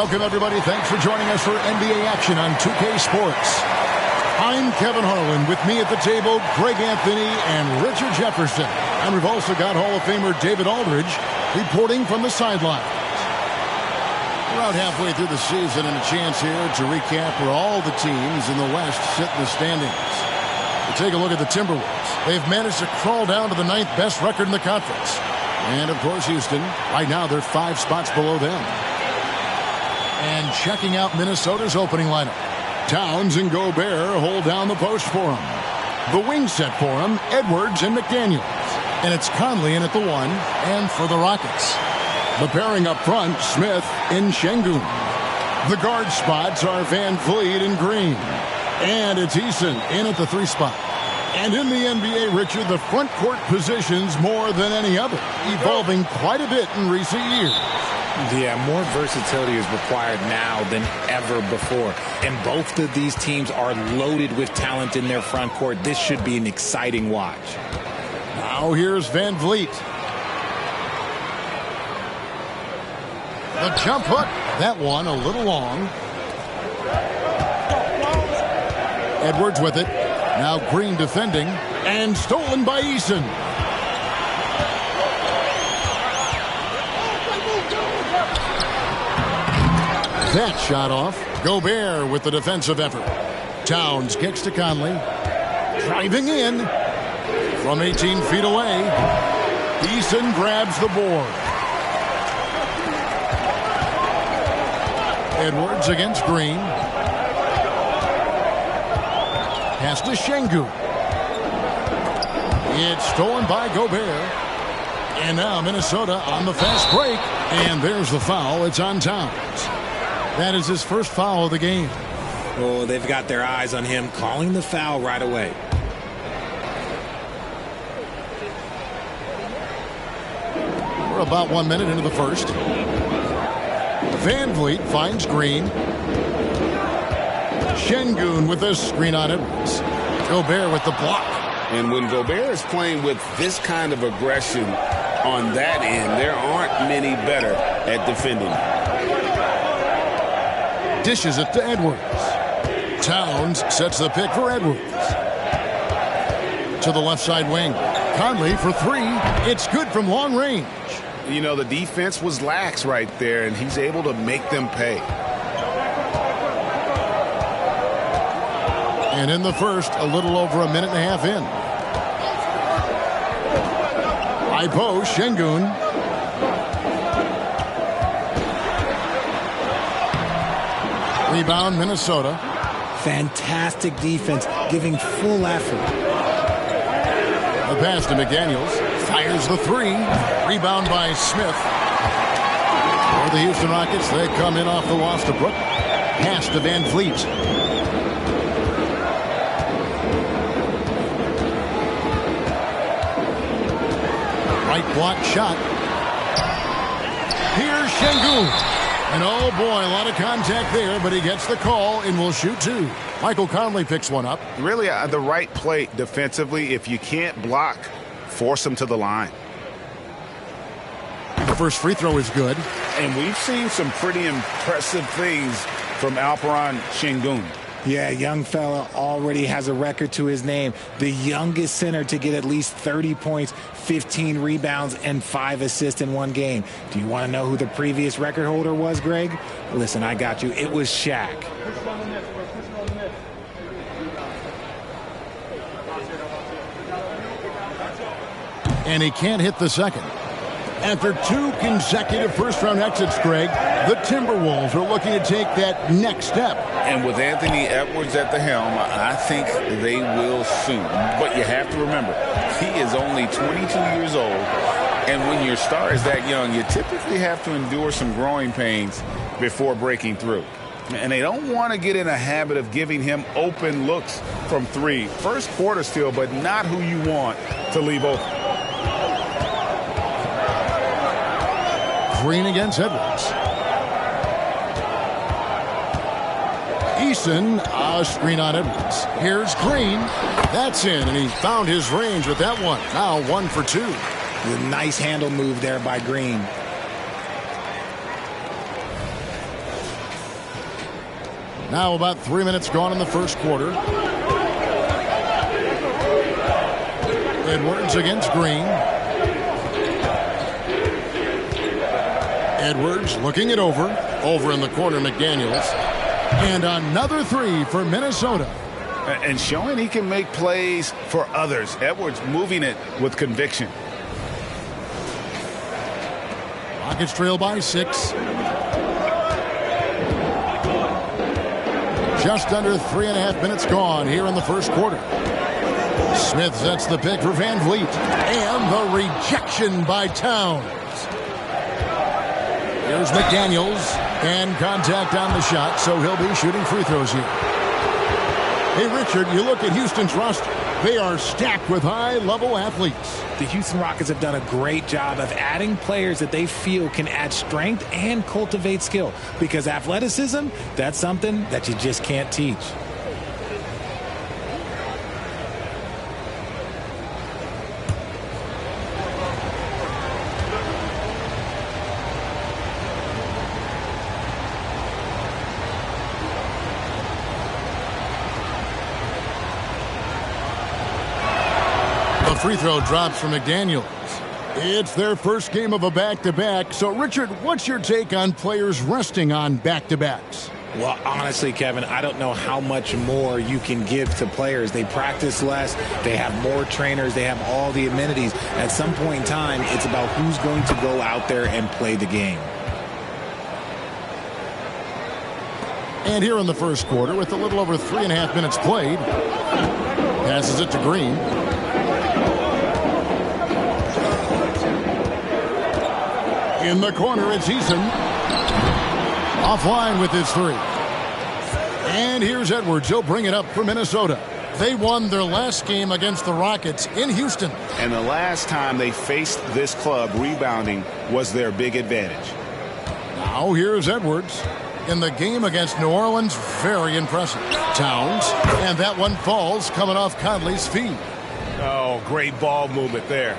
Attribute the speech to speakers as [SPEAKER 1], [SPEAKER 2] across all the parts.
[SPEAKER 1] Welcome, everybody. Thanks for joining us for NBA action on 2K Sports. I'm Kevin Harlan. With me at the table, Greg Anthony and Richard Jefferson. And we've also got Hall of Famer David Aldridge reporting from the sideline. We're out halfway through the season and a chance here to recap where all the teams in the West sit in the standings. We'll take a look at the Timberwolves. They've managed to crawl down to the 9th best record in the conference. And, of course, Houston. Right now, they're 5 spots below them. And checking out Minnesota's opening lineup. Towns and Gobert hold down the post for him. The wing set for him, Edwards and McDaniels. And it's Conley in at the 1, and for the Rockets. The pairing up front, Smith and Şengün. The guard spots are Van Vliet and Green. And it's Eason in at the 3 spot. And in the NBA, Richard, the front court positions more than any other, evolving quite a bit in recent years.
[SPEAKER 2] Yeah, more versatility is required now than ever before. And both of these teams are loaded with talent in their front court. This should be an exciting watch.
[SPEAKER 1] Now here's Van Vliet. The jump hook. That one a little long. Edwards with it. Now Green defending. And stolen by Eason. That shot off. Gobert with the defensive effort. Towns kicks to Conley. Driving in. From 18 feet away. Eason grabs the board. Edwards against Green. Pass to Şengün. It's stolen by Gobert. And now Minnesota on the fast break. And there's the foul. It's on Towns. That is his first foul of the game.
[SPEAKER 2] Oh, they've got their eyes on him, calling the foul right away.
[SPEAKER 1] We're about 1 minute into the first. Van Vliet finds Green. Şengün with a screen on Edwards. Gobert with the block.
[SPEAKER 3] And when Gobert is playing with this kind of aggression on that end, there aren't many better at defending.
[SPEAKER 1] Dishes it to Edwards. Towns sets the pick for Edwards. To the left side wing. Conley for 3. It's good from long range.
[SPEAKER 3] You know, the defense was lax right there, and he's able to make them pay.
[SPEAKER 1] And in the first, a little over a minute and a half in. High post, Şengün. Rebound, Minnesota.
[SPEAKER 2] Fantastic defense, giving full effort.
[SPEAKER 1] The pass to McDaniels. Fires the 3. Rebound by Smith. For the Houston Rockets, they come in off the loss to Brook. Pass to Van Vliet. Right block shot. Here's Şengün. And oh boy, a lot of contact there, but he gets the call and will shoot 2. Michael Conley picks one up.
[SPEAKER 3] Really, the right play defensively. If you can't block, force him to the line.
[SPEAKER 1] The first free throw is good.
[SPEAKER 3] And we've seen some pretty impressive things from Alperen Şengün.
[SPEAKER 2] Yeah, young fella already has a record to his name. The youngest center to get at least 30 points, 15 rebounds, and 5 assists in one game. Do you want to know who the previous record holder was, Greg? Listen, I got you. It was Shaq.
[SPEAKER 1] And he can't hit the second. After 2 consecutive first-round exits, Greg, the Timberwolves are looking to take that next step.
[SPEAKER 3] And with Anthony Edwards at the helm, I think they will soon. But you have to remember, he is only 22 years old. And when your star is that young, you typically have to endure some growing pains before breaking through. And they don't want to get in a habit of giving him open looks from 3. First quarter still, but not who you want to leave open.
[SPEAKER 1] Green against Edwards. Eason, a screen on Edwards. Here's Green. That's in, and he found his range with that one. Now 1 for 2.
[SPEAKER 2] A nice handle move there by Green.
[SPEAKER 1] Now about 3 minutes gone in the first quarter. Edwards against Green. Edwards looking it over. Over in the corner, McDaniels. And another three for Minnesota.
[SPEAKER 3] And showing he can make plays for others. Edwards moving it with conviction.
[SPEAKER 1] Rockets trail by 6. Just under 3.5 minutes gone here in the first quarter. Smith sets the pick for Van Vliet. And the rejection by Towns. Here's McDaniels. And contact on the shot, so he'll be shooting free throws here. Hey, Richard, you look at Houston's roster. They are stacked with high-level athletes.
[SPEAKER 2] The Houston Rockets have done a great job of adding players that they feel can add strength and cultivate skill. Because athleticism, that's something that you just can't teach.
[SPEAKER 1] Free throw drops from McDaniels. It's their first game of a back-to-back. So, Richard, what's your take on players resting on back-to-backs?
[SPEAKER 2] Well, honestly, Kevin, I don't know how much more you can give to players. They practice less. They have more trainers. They have all the amenities. At some point in time, it's about who's going to go out there and play the game.
[SPEAKER 1] And here in the first quarter, with a little over 3.5 minutes played, passes it to Green. In the corner, it's Eason. Offline with his three. And here's Edwards. He'll bring it up for Minnesota. They won their last game against the Rockets in Houston.
[SPEAKER 3] And the last time they faced this club, rebounding was their big advantage.
[SPEAKER 1] Now here's Edwards. In the game against New Orleans, very impressive. Towns. And that one falls coming off Conley's feet.
[SPEAKER 3] Oh, great ball movement there.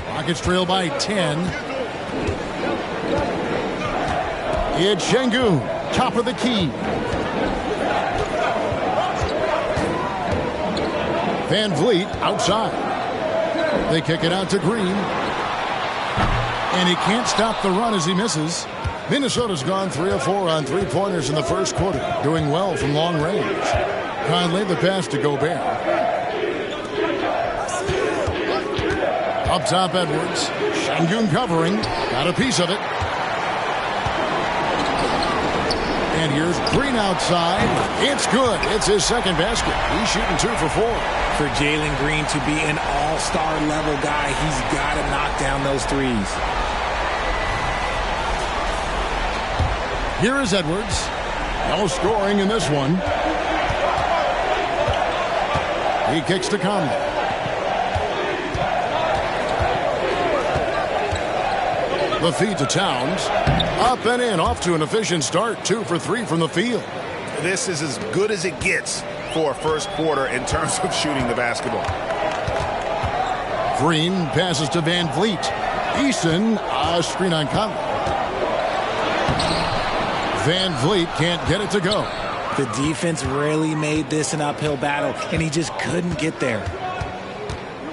[SPEAKER 1] Rockets trail by 10. It's Şengün, top of the key. Van Vliet outside. They kick it out to Green. And he can't stop the run as he misses. Minnesota's gone 3 of 4 on three-pointers in the first quarter, doing well from long range. Conley the pass to Gobert. Up top, Edwards. Şengün covering. Got a piece of it. And here's Green outside. It's good. It's his second basket. He's shooting 2 for 4.
[SPEAKER 2] For Jalen Green to be an all-star level guy, he's got to knock down those threes.
[SPEAKER 1] Here is Edwards. No scoring in this one. He kicks to Conley. The feed to Towns. Up and in, off to an efficient start. 2 for 3 from the field.
[SPEAKER 3] This is as good as it gets for a first quarter in terms of shooting the basketball.
[SPEAKER 1] Green passes to Van Vliet. Eason, a screen on Conley. Van Vliet can't get it to go.
[SPEAKER 2] The defense really made this an uphill battle, and he just couldn't get there.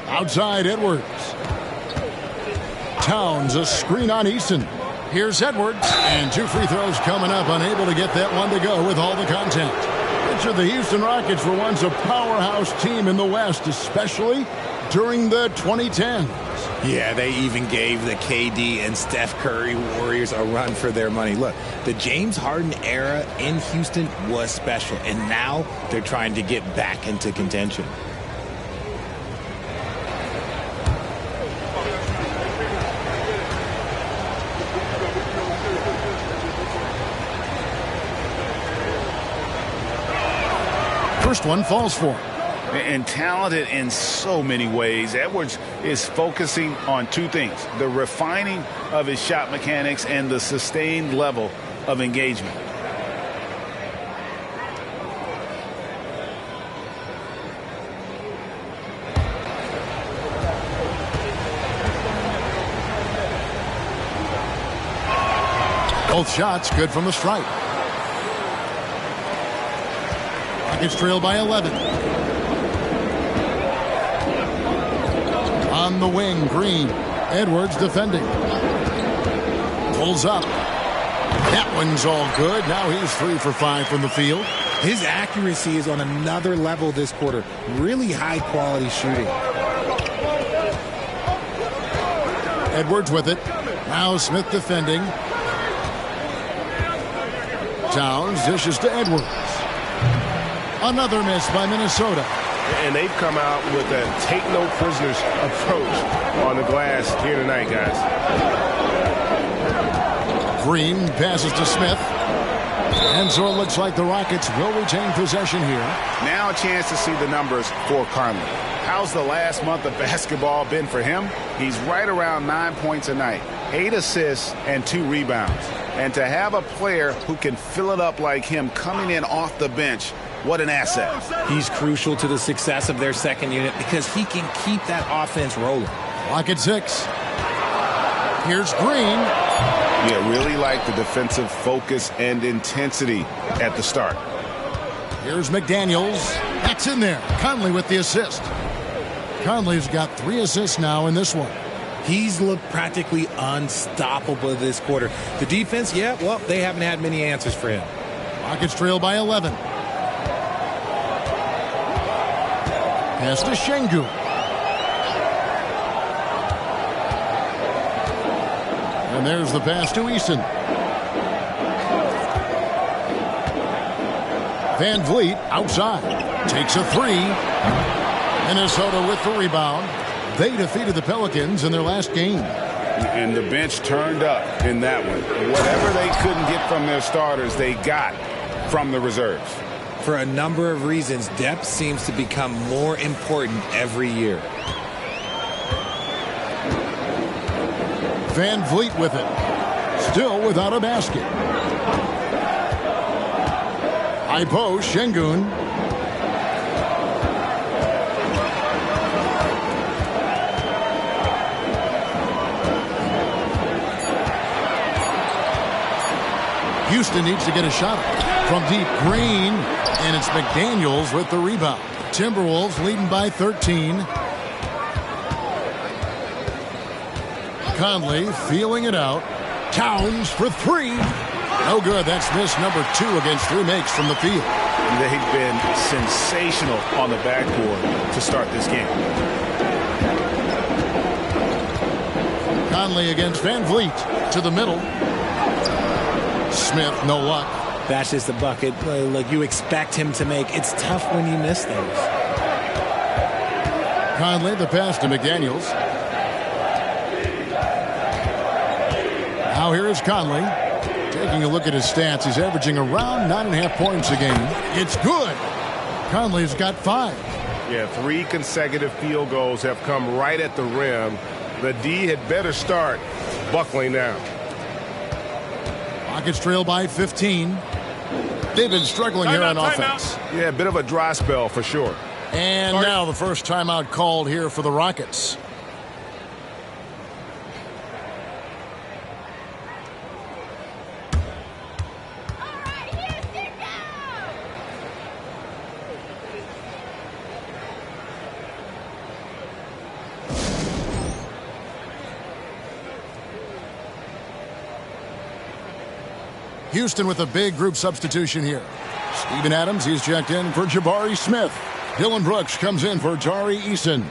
[SPEAKER 1] Outside, Edwards. Towns, a screen on Eason. Here's Edwards, and 2 free throws coming up, unable to get that one to go with all the contact. Richard, the Houston Rockets were once a powerhouse team in the West, especially during the 2010s.
[SPEAKER 2] Yeah, they even gave the KD and Steph Curry Warriors a run for their money. Look, the James Harden era in Houston was special, and now they're trying to get back into contention.
[SPEAKER 1] First one falls for him.
[SPEAKER 3] And talented in so many ways. Edwards is focusing on 2 things: the refining of his shot mechanics and the sustained level of engagement.
[SPEAKER 1] Both shots good from the stripe. Rockets trail by 11. On the wing, Green. Edwards defending. Pulls up. That one's all good. Now he's 3 for 5 from the field.
[SPEAKER 2] His accuracy is on another level this quarter. Really high-quality shooting.
[SPEAKER 1] Edwards with it. Now Smith defending. Towns dishes to Edwards. Another miss by Minnesota.
[SPEAKER 4] And they've come out with a take-no-prisoners approach on the glass here tonight, guys.
[SPEAKER 1] Green passes to Smith. And so it looks like the Rockets will retain possession here.
[SPEAKER 3] Now a chance to see the numbers for Conley. How's the last month of basketball been for him? He's right around 9 points a night, 8 assists, and 2 rebounds. And to have a player who can fill it up like him coming in off the bench, what an asset.
[SPEAKER 2] He's crucial to the success of their second unit because he can keep that offense rolling.
[SPEAKER 1] Rocket 6. Here's Green.
[SPEAKER 3] Yeah, really like the defensive focus and intensity at the start.
[SPEAKER 1] Here's McDaniels. That's in there. Conley with the assist. Conley's got 3 assists now in this one.
[SPEAKER 2] He's looked practically unstoppable this quarter. The defense, yeah, well, they haven't had many answers for him.
[SPEAKER 1] Rockets trail by 11. Pass to Şengün. And there's the pass to Eason. Van Vliet outside. Takes a 3. Minnesota with the rebound. They defeated the Pelicans in their last game.
[SPEAKER 3] And the bench turned up in that one. Whatever they couldn't get from their starters, they got from the reserves.
[SPEAKER 2] For a number of reasons, depth seems to become more important every year.
[SPEAKER 1] Van Vliet with it. Still without a basket. High post, Şengün. Houston needs to get a shot from deep. Green, and it's McDaniels with the rebound. Timberwolves leading by 13. Conley feeling it out. Towns for 3. No good. That's miss number 2 against 3 makes from the field.
[SPEAKER 3] They've been sensational on the backboard to start this game.
[SPEAKER 1] Conley against Van Vliet to the middle. Smith, no luck.
[SPEAKER 2] That's just a bucket like you expect him to make. It's tough when you miss those.
[SPEAKER 1] Conley, the pass to McDaniels. Now here is Conley. Taking a look at his stats, he's averaging around 9.5 points a game. It's good. Conley's got 5.
[SPEAKER 4] Yeah, 3 consecutive field goals have come right at the rim. The D had better start buckling down.
[SPEAKER 1] Rockets trail by 15. They've been struggling here on offense.
[SPEAKER 4] Yeah, a bit of a dry spell for sure.
[SPEAKER 1] And now the first timeout called here for the Rockets. Houston with a big group substitution here. Steven Adams, he's checked in for Jabari Smith. Dylan Brooks comes in for Tari Eason.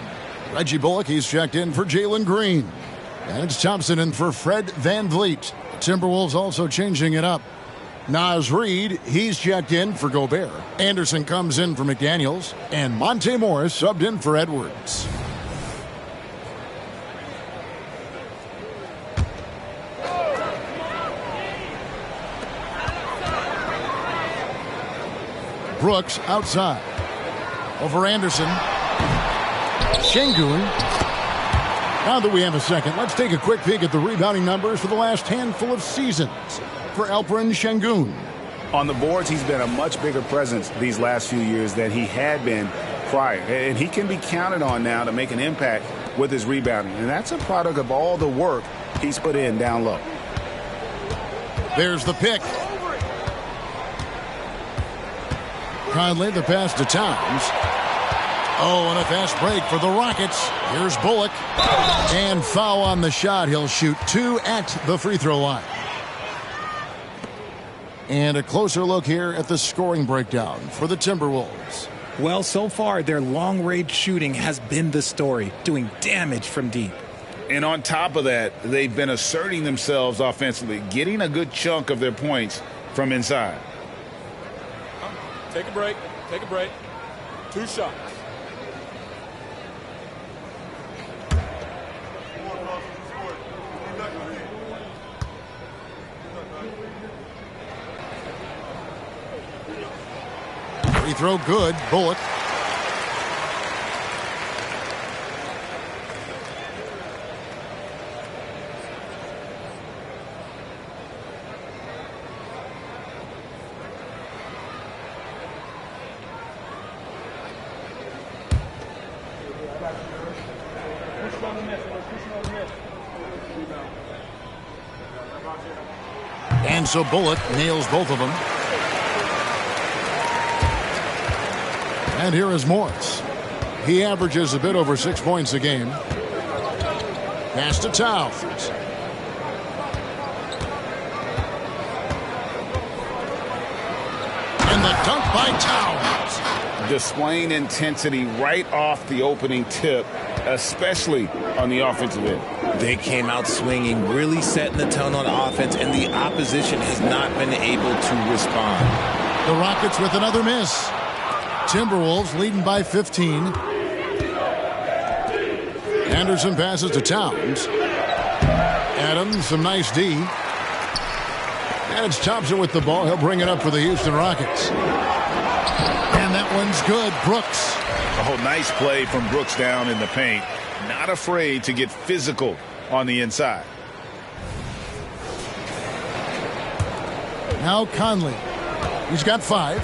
[SPEAKER 1] Reggie Bullock, he's checked in for Jalen Green. And it's Thompson in for Fred Van Vliet. The Timberwolves also changing it up. Naz Reid, he's checked in for Gobert. Anderson comes in for McDaniels. And Monte Morris subbed in for Edwards. Brooks outside. Over Anderson. Şengün. Now that we have a second, let's take a quick peek at the rebounding numbers for the last handful of seasons for Alperen Şengün.
[SPEAKER 3] On the boards, he's been a much bigger presence these last few years than he had been prior. And he can be counted on now to make an impact with his rebounding. And that's a product of all the work he's put in down low.
[SPEAKER 1] There's the pick. Conley, the pass to Towns. Oh, and a fast break for the Rockets. Here's Bullock. And foul on the shot. He'll shoot 2 at the free throw line. And a closer look here at the scoring breakdown for the Timberwolves.
[SPEAKER 2] Well, so far, their long-range shooting has been the story, doing damage from deep.
[SPEAKER 3] And on top of that, they've been asserting themselves offensively, getting a good chunk of their points from inside.
[SPEAKER 5] Take a break. Take a break. 2 shots.
[SPEAKER 1] Free throw good. Bullock. And so Bullock nails both of them. And here is Morris. He averages a bit over 6 points a game. Pass to Towns. And the dunk by Towns.
[SPEAKER 3] Displaying intensity right off the opening tip, especially on the offensive end.
[SPEAKER 2] They came out swinging, really setting the tone on offense, and the opposition has not been able to respond.
[SPEAKER 1] The Rockets with another miss. Timberwolves leading by 15. Anderson passes to Towns. Adams, some nice D. And it's Thompson with the ball. He'll bring it up for the Houston Rockets. And that one's good. Brooks.
[SPEAKER 3] Oh, nice play from Brooks down in the paint. Not afraid to get physical on the inside.
[SPEAKER 1] Now Conley. He's got 5.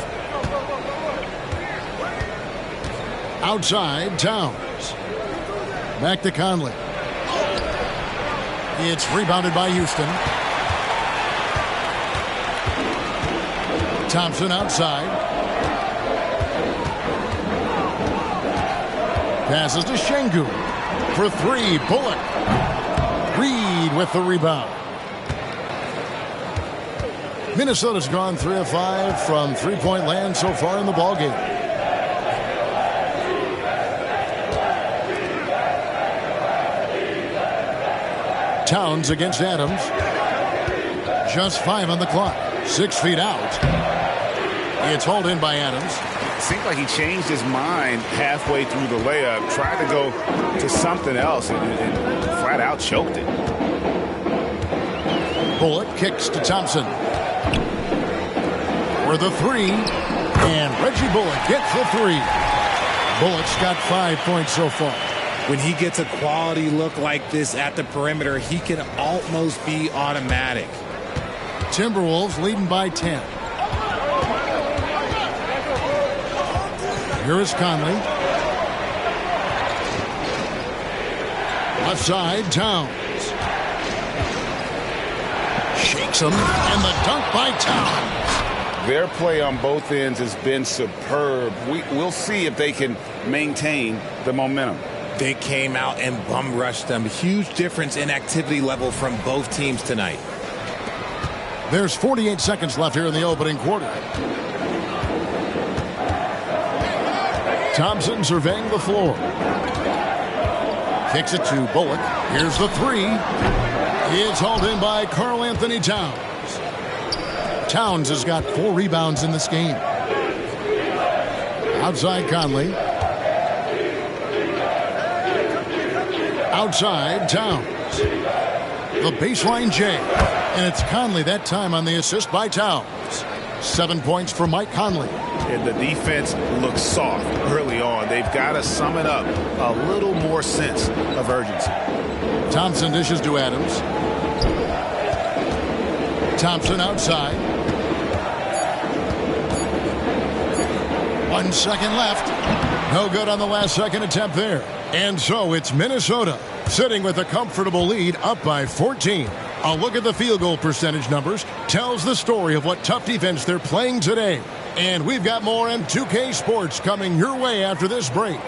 [SPEAKER 1] Outside, Towns. Back to Conley. It's rebounded by Houston. Thompson outside. Passes to Şengün. For 3, Bullock. Reed with the rebound. Minnesota's gone 3 of 5 from three-point land so far in the ballgame. Towns against Adams. Just 5 on the clock. 6 feet out. It's hauled in by Adams.
[SPEAKER 3] It seemed like he changed his mind halfway through the layup, tried to go to something else, and flat out choked it.
[SPEAKER 1] Bullock kicks to Thompson. For the 3. And Reggie Bullock gets the 3. Bullock's got 5 points so far.
[SPEAKER 2] When he gets a quality look like this at the perimeter, he can almost be automatic.
[SPEAKER 1] Timberwolves leading by 10. Here is Conley. Left side, Towns. Shakes him, and the dunk by Towns.
[SPEAKER 3] Their play on both ends has been superb. We'll see if they can maintain the momentum.
[SPEAKER 2] They came out and bum rushed them. Huge difference in activity level from both teams tonight.
[SPEAKER 1] There's 48 seconds left here in the opening quarter. Thompson surveying the floor. Kicks it to Bullock. Here's the 3. It's hauled in by Karl Anthony Towns. Towns has got 4 rebounds in this game. Outside Conley. Outside, Towns. The baseline J. And it's Conley that time on the assist by Towns. 7 points for Mike Conley.
[SPEAKER 3] And the defense looks soft early on. They've got to sum it up a little more sense of urgency.
[SPEAKER 1] Thompson dishes to Adams. Thompson outside. 1 second left. No good on the last second attempt there. And so it's Minnesota sitting with a comfortable lead up by 14. A look at the field goal percentage numbers tells the story of what tough defense they're playing today. And we've got more in 2K Sports coming your way after this break.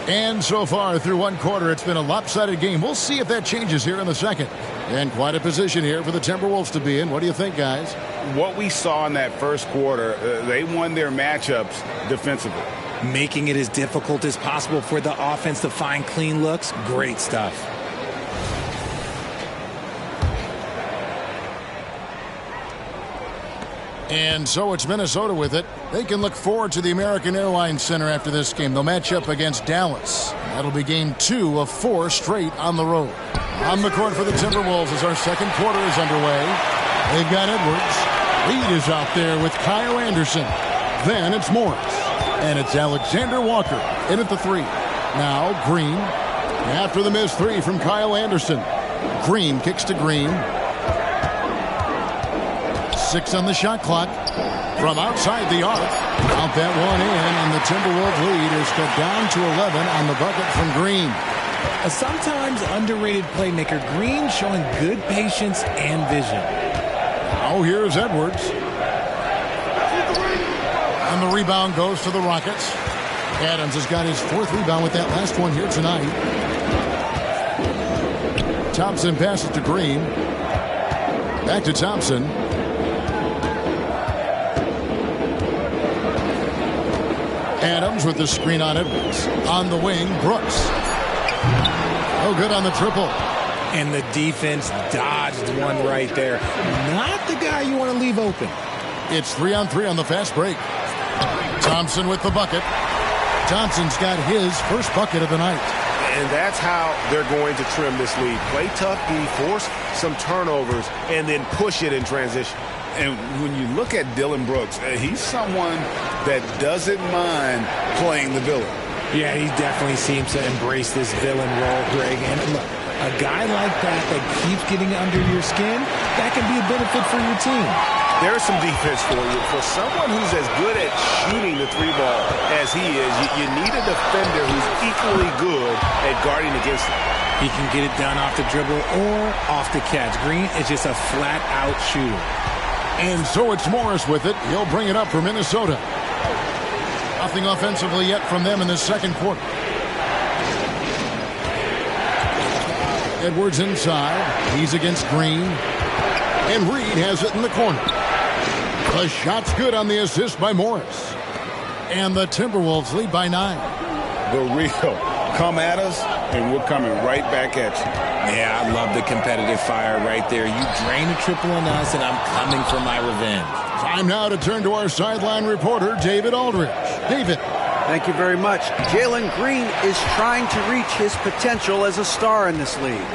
[SPEAKER 1] And so far through one quarter, it's been a lopsided game. We'll see if that changes here in the second. And quite a position here for the Timberwolves to be in. What do you think, guys?
[SPEAKER 3] What we saw in that first quarter, they won their matchups defensively.
[SPEAKER 2] Making it as difficult as possible for the offense to find clean looks. Great stuff.
[SPEAKER 1] And so it's Minnesota with it. They can look forward to the American Airlines Center after this game. They'll match up against Dallas. That'll be game 2 of 4 straight on the road. On the court for the Timberwolves as our second quarter is underway. They've got Edwards. Reed is out there with Kyle Anderson. Then it's Morris. And it's Alexander Walker in at the 3. Now Green. After the missed 3 from Kyle Anderson. Green kicks to Green. 6 on the shot clock from outside the arc. Count that one in, and the Timberwolves lead is cut down to 11 on the bucket from Green.
[SPEAKER 2] A sometimes underrated playmaker, Green showing good patience and vision.
[SPEAKER 1] Now here's Edwards. And the rebound goes to the Rockets. Adams has got his 4th rebound with that last one here tonight. Thompson passes to Green. Back to Thompson. Adams with the screen on Edwards. On the wing, Brooks. Oh, good on the triple.
[SPEAKER 2] And the defense dodged one right there. Not the guy you want to leave open.
[SPEAKER 1] It's 3-on-3 on the fast break. Thompson with the bucket. Thompson's got his first bucket of the night.
[SPEAKER 4] And that's how they're going to trim this lead. Play tough D, force some turnovers, and then push it in transition.
[SPEAKER 3] And when you look at Dylan Brooks, he's someone that doesn't mind playing the villain.
[SPEAKER 2] Yeah, he definitely seems to embrace this villain role, Greg. And look, a guy like that keeps getting under your skin, that can be a benefit for your team.
[SPEAKER 4] There's some defense for you. For someone who's as good at shooting the 3-ball as he is, you need a defender who's equally good at guarding against him.
[SPEAKER 2] He can get it done off the dribble or off the catch. Green is just a flat-out shooter.
[SPEAKER 1] And so it's Morris with it. He'll bring it up for Minnesota. Nothing offensively yet from them in this second quarter. Edwards inside. He's against Green. And Reed has it in the corner. The shot's good on the assist by Morris. And the Timberwolves lead by 9.
[SPEAKER 3] The real come at us, and we're coming right back at you.
[SPEAKER 2] Yeah, I love the competitive fire right there. You drain a triple on us, and I'm coming for my revenge.
[SPEAKER 1] Time now to turn to our sideline reporter, David Aldridge. David.
[SPEAKER 6] Thank you very much. Jalen Green is trying to reach his potential as a star in this league.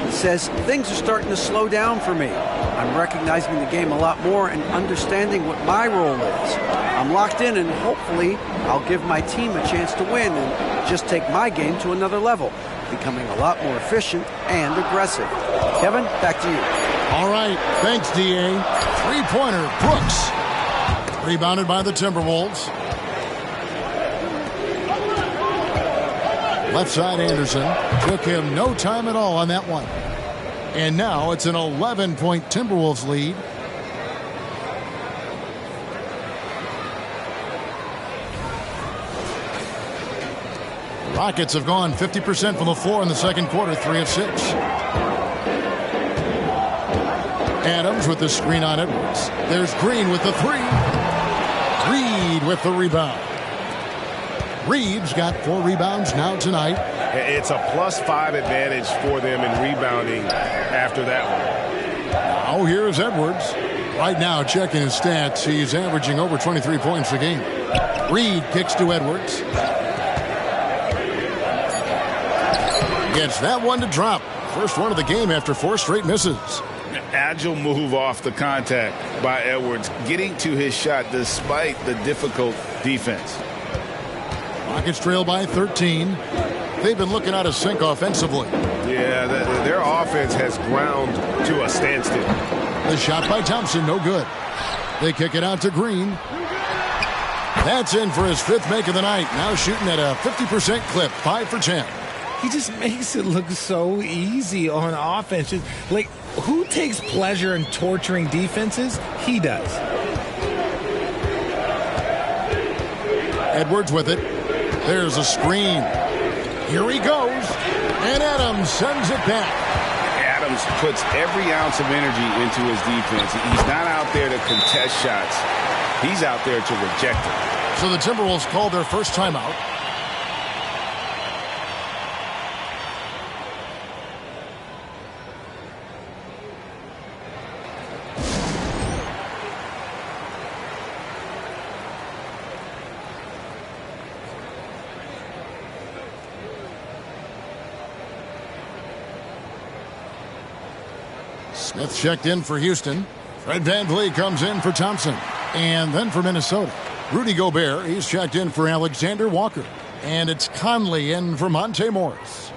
[SPEAKER 6] He says, things are starting to slow down for me. I'm recognizing the game a lot more and understanding what my role is. I'm locked in, and hopefully I'll give my team a chance to win and just take my game to another level, becoming a lot more efficient and aggressive. Kevin, back to you.
[SPEAKER 1] All right. Thanks, D.A. Three-pointer, Brooks. Rebounded by the Timberwolves. Left side, Anderson. Took him no time at all on that one. And now it's an 11-point Timberwolves lead. The Rockets have gone 50% from the floor in the second quarter, 3 of 6. Adams with the screen on Edwards. There's Green with the 3. Reed with the rebound. Reed's got 4 rebounds now tonight.
[SPEAKER 4] It's a +5 advantage for them in rebounding after that one.
[SPEAKER 1] Now here's Edwards. Right now, checking his stats, he's averaging over 23 points a game. Reed kicks to Edwards. Gets that one to drop. First one of the game after 4 straight misses.
[SPEAKER 3] Agile move off the contact by Edwards, getting to his shot despite the difficult defense.
[SPEAKER 1] Rockets trail by 13. They've been looking out of sync offensively.
[SPEAKER 4] Yeah, their offense has ground to a standstill.
[SPEAKER 1] The shot by Thompson, no good. They kick it out to Green. That's in for his 5th make of the night. Now shooting at a 50% clip, 5 for 10.
[SPEAKER 2] He just makes it look so easy on offense. Just, like, who takes pleasure in torturing defenses? He does.
[SPEAKER 1] Edwards with it. There's a screen. Here he goes. And Adams sends it back.
[SPEAKER 3] Adams puts every ounce of energy into his defense. He's not out there to contest shots. He's out there to reject them.
[SPEAKER 1] So the Timberwolves called their first timeout. Smith checked in for Houston. Fred VanVleet comes in for Thompson. And then for Minnesota, Rudy Gobert, he's checked in for Alexander Walker. And it's Conley in for Monte Morris.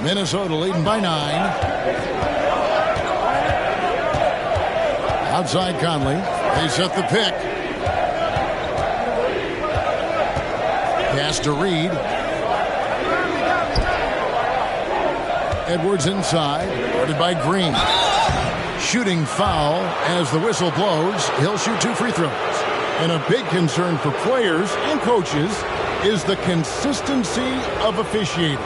[SPEAKER 1] Minnesota leading by 9. Outside Conley. They set the pick. Pass to Reed. Edwards inside, guarded by Green. Shooting foul as the whistle blows. He'll shoot 2 free throws. And a big concern for players and coaches is the consistency of officiating.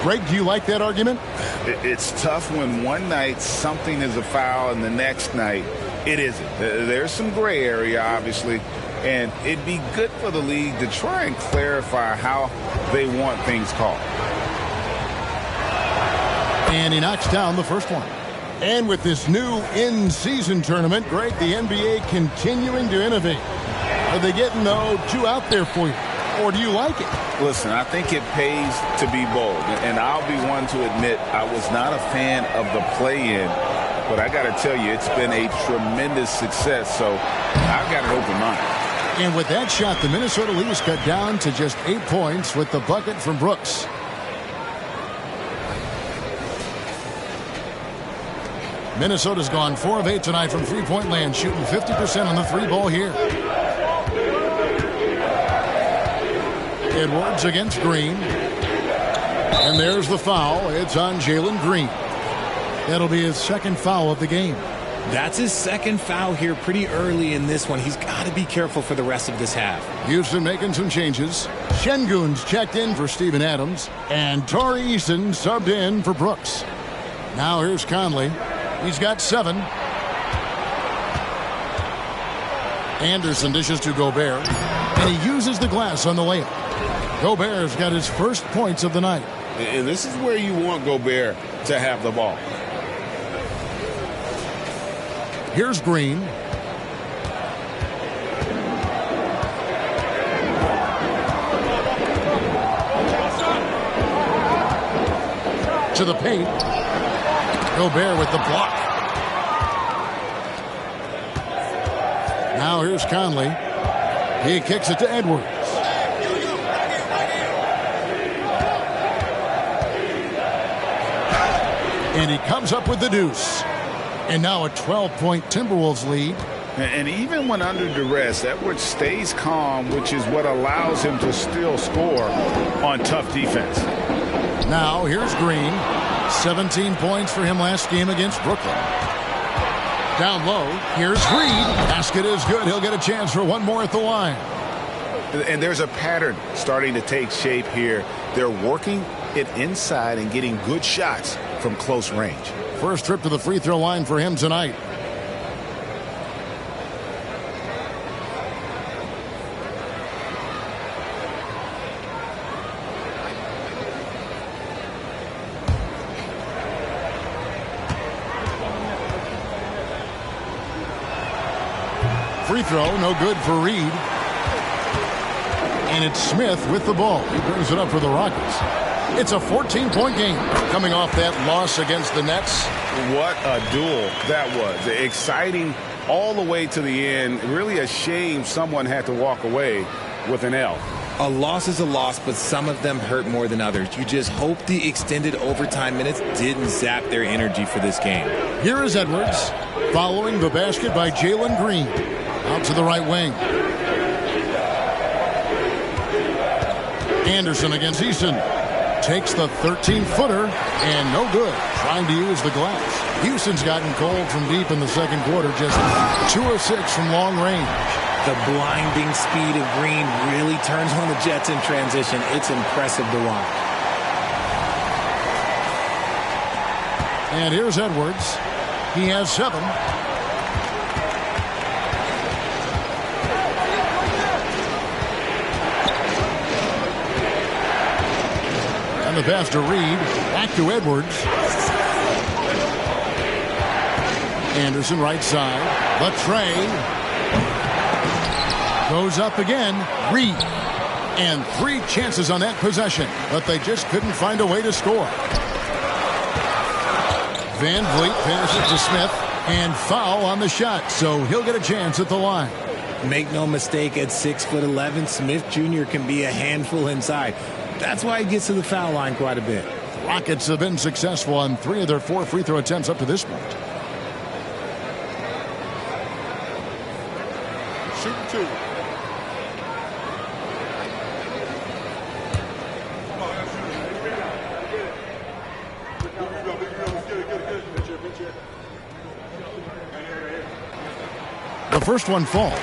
[SPEAKER 1] Greg, do you like that argument?
[SPEAKER 3] It's tough when one night something is a foul and the next night it isn't. There's some gray area, obviously. And it'd be good for the league to try and clarify how they want things called.
[SPEAKER 1] And he knocks down the first one. And with this new in-season tournament, Greg, the NBA continuing to innovate. Are they getting, though, too out there for you? Or do you like it?
[SPEAKER 3] Listen, I think it pays to be bold. And I'll be one to admit I was not a fan of the play-in. But I got to tell you, it's been a tremendous success. So I've got an open mind.
[SPEAKER 1] And with that shot, the Minnesota Leafs cut down to just 8 points with the bucket from Brooks. Minnesota's gone 4 of 8 tonight from three-point land, shooting 50% on the 3-ball here. Edwards against Green. And there's the foul. It's on Jalen Green. That'll be his 2nd foul of the game.
[SPEAKER 2] That's his 2nd foul here pretty early in this one. He's got to be careful for the rest of this half.
[SPEAKER 1] Houston making some changes. Şengün's checked in for Steven Adams. And Tari Eason subbed in for Brooks. Now here's Conley. He's got 7. Anderson dishes to Gobert. And he uses the glass on the layup. Gobert's got his first points of the night.
[SPEAKER 3] And this is where you want Gobert to have the ball.
[SPEAKER 1] Here's Green. To the paint. Gobert with the block. Now here's Conley. He kicks it to Edwards. And he comes up with the deuce. And now a 12-point Timberwolves lead.
[SPEAKER 3] And even when under duress, Edwards stays calm, which is what allows him to still score on tough defense.
[SPEAKER 1] Now here's Green. 17 points for him last game against Brooklyn. Down low, here's Reed. Basket is good. He'll get a chance for one more at the line.
[SPEAKER 3] And there's a pattern starting to take shape here. They're working it inside and getting good shots from close range.
[SPEAKER 1] First trip to the free throw line for him tonight. free throw, no good for Reed. And it's Smith with the ball. He brings it up for the Rockets. It's a 14-point game coming off that loss against the Nets.
[SPEAKER 3] What a duel that was. Exciting all the way to the end. Really a shame someone had to walk away with an L.
[SPEAKER 2] A loss is a loss, but some of them hurt more than others. You just hope the extended overtime minutes didn't zap their energy for this game.
[SPEAKER 1] Here is Edwards following the basket by Jalen Green. Out to the right wing. Anderson against Eason. Takes the 13-footer and no good. Trying to use the glass. Houston's gotten cold from deep in the second quarter. Just 2 of 6 from long range.
[SPEAKER 2] The blinding speed of Green really turns on the Jets in transition. It's impressive to watch.
[SPEAKER 1] And here's Edwards. He has 7. And the pass to Reed. Back to Edwards. Anderson right side. Latre. Goes up again. Reed. And 3 chances on that possession. But they just couldn't find a way to score. Van Vliet passes to Smith. And foul on the shot. So he'll get a chance at the line.
[SPEAKER 2] Make no mistake, at 6'11", Smith Jr. can be a handful inside. That's why he gets to the foul line quite a bit.
[SPEAKER 1] The Rockets have been successful on 3 of their 4 free throw attempts up to this point.
[SPEAKER 5] Shooting 2.
[SPEAKER 1] The first one falls.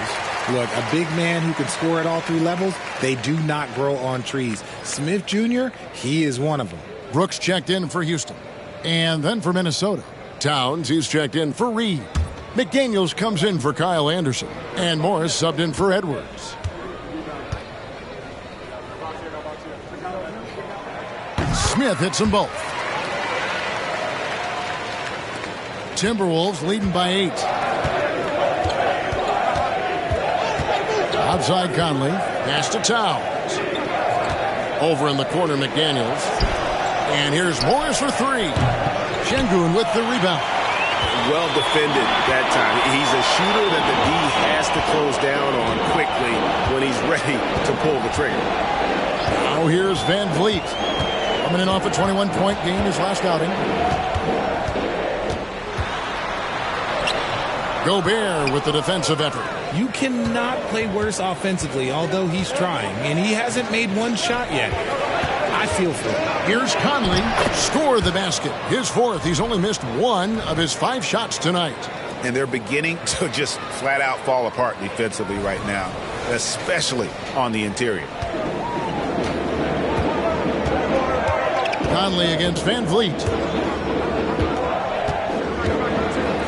[SPEAKER 2] Look, a big man who can score at all 3 levels, they do not grow on trees. Smith Jr., he is one of them.
[SPEAKER 1] Brooks checked in for Houston. And then for Minnesota. Towns, he's checked in for Reed. McDaniels comes in for Kyle Anderson. And Morris subbed in for Edwards. Smith hits them both. Timberwolves leading by 8. Outside Conley. Pass to Towns. Over in the corner, McDaniels. And here's Morris for 3. Şengün with the rebound.
[SPEAKER 4] Well defended that time. He's a shooter that the D has to close down on quickly when he's ready to pull the trigger.
[SPEAKER 1] Now here's Van Vliet. Coming in off a 21-point game his last outing. Gobert with the defensive effort.
[SPEAKER 2] You cannot play worse offensively, although he's trying, and he hasn't made one shot yet. I feel for him.
[SPEAKER 1] Here's Conley. Score the basket. His 4th. He's only missed 1 of his 5 shots tonight.
[SPEAKER 3] And they're beginning to just flat out fall apart defensively right now, especially on the interior.
[SPEAKER 1] Conley against Van Vliet.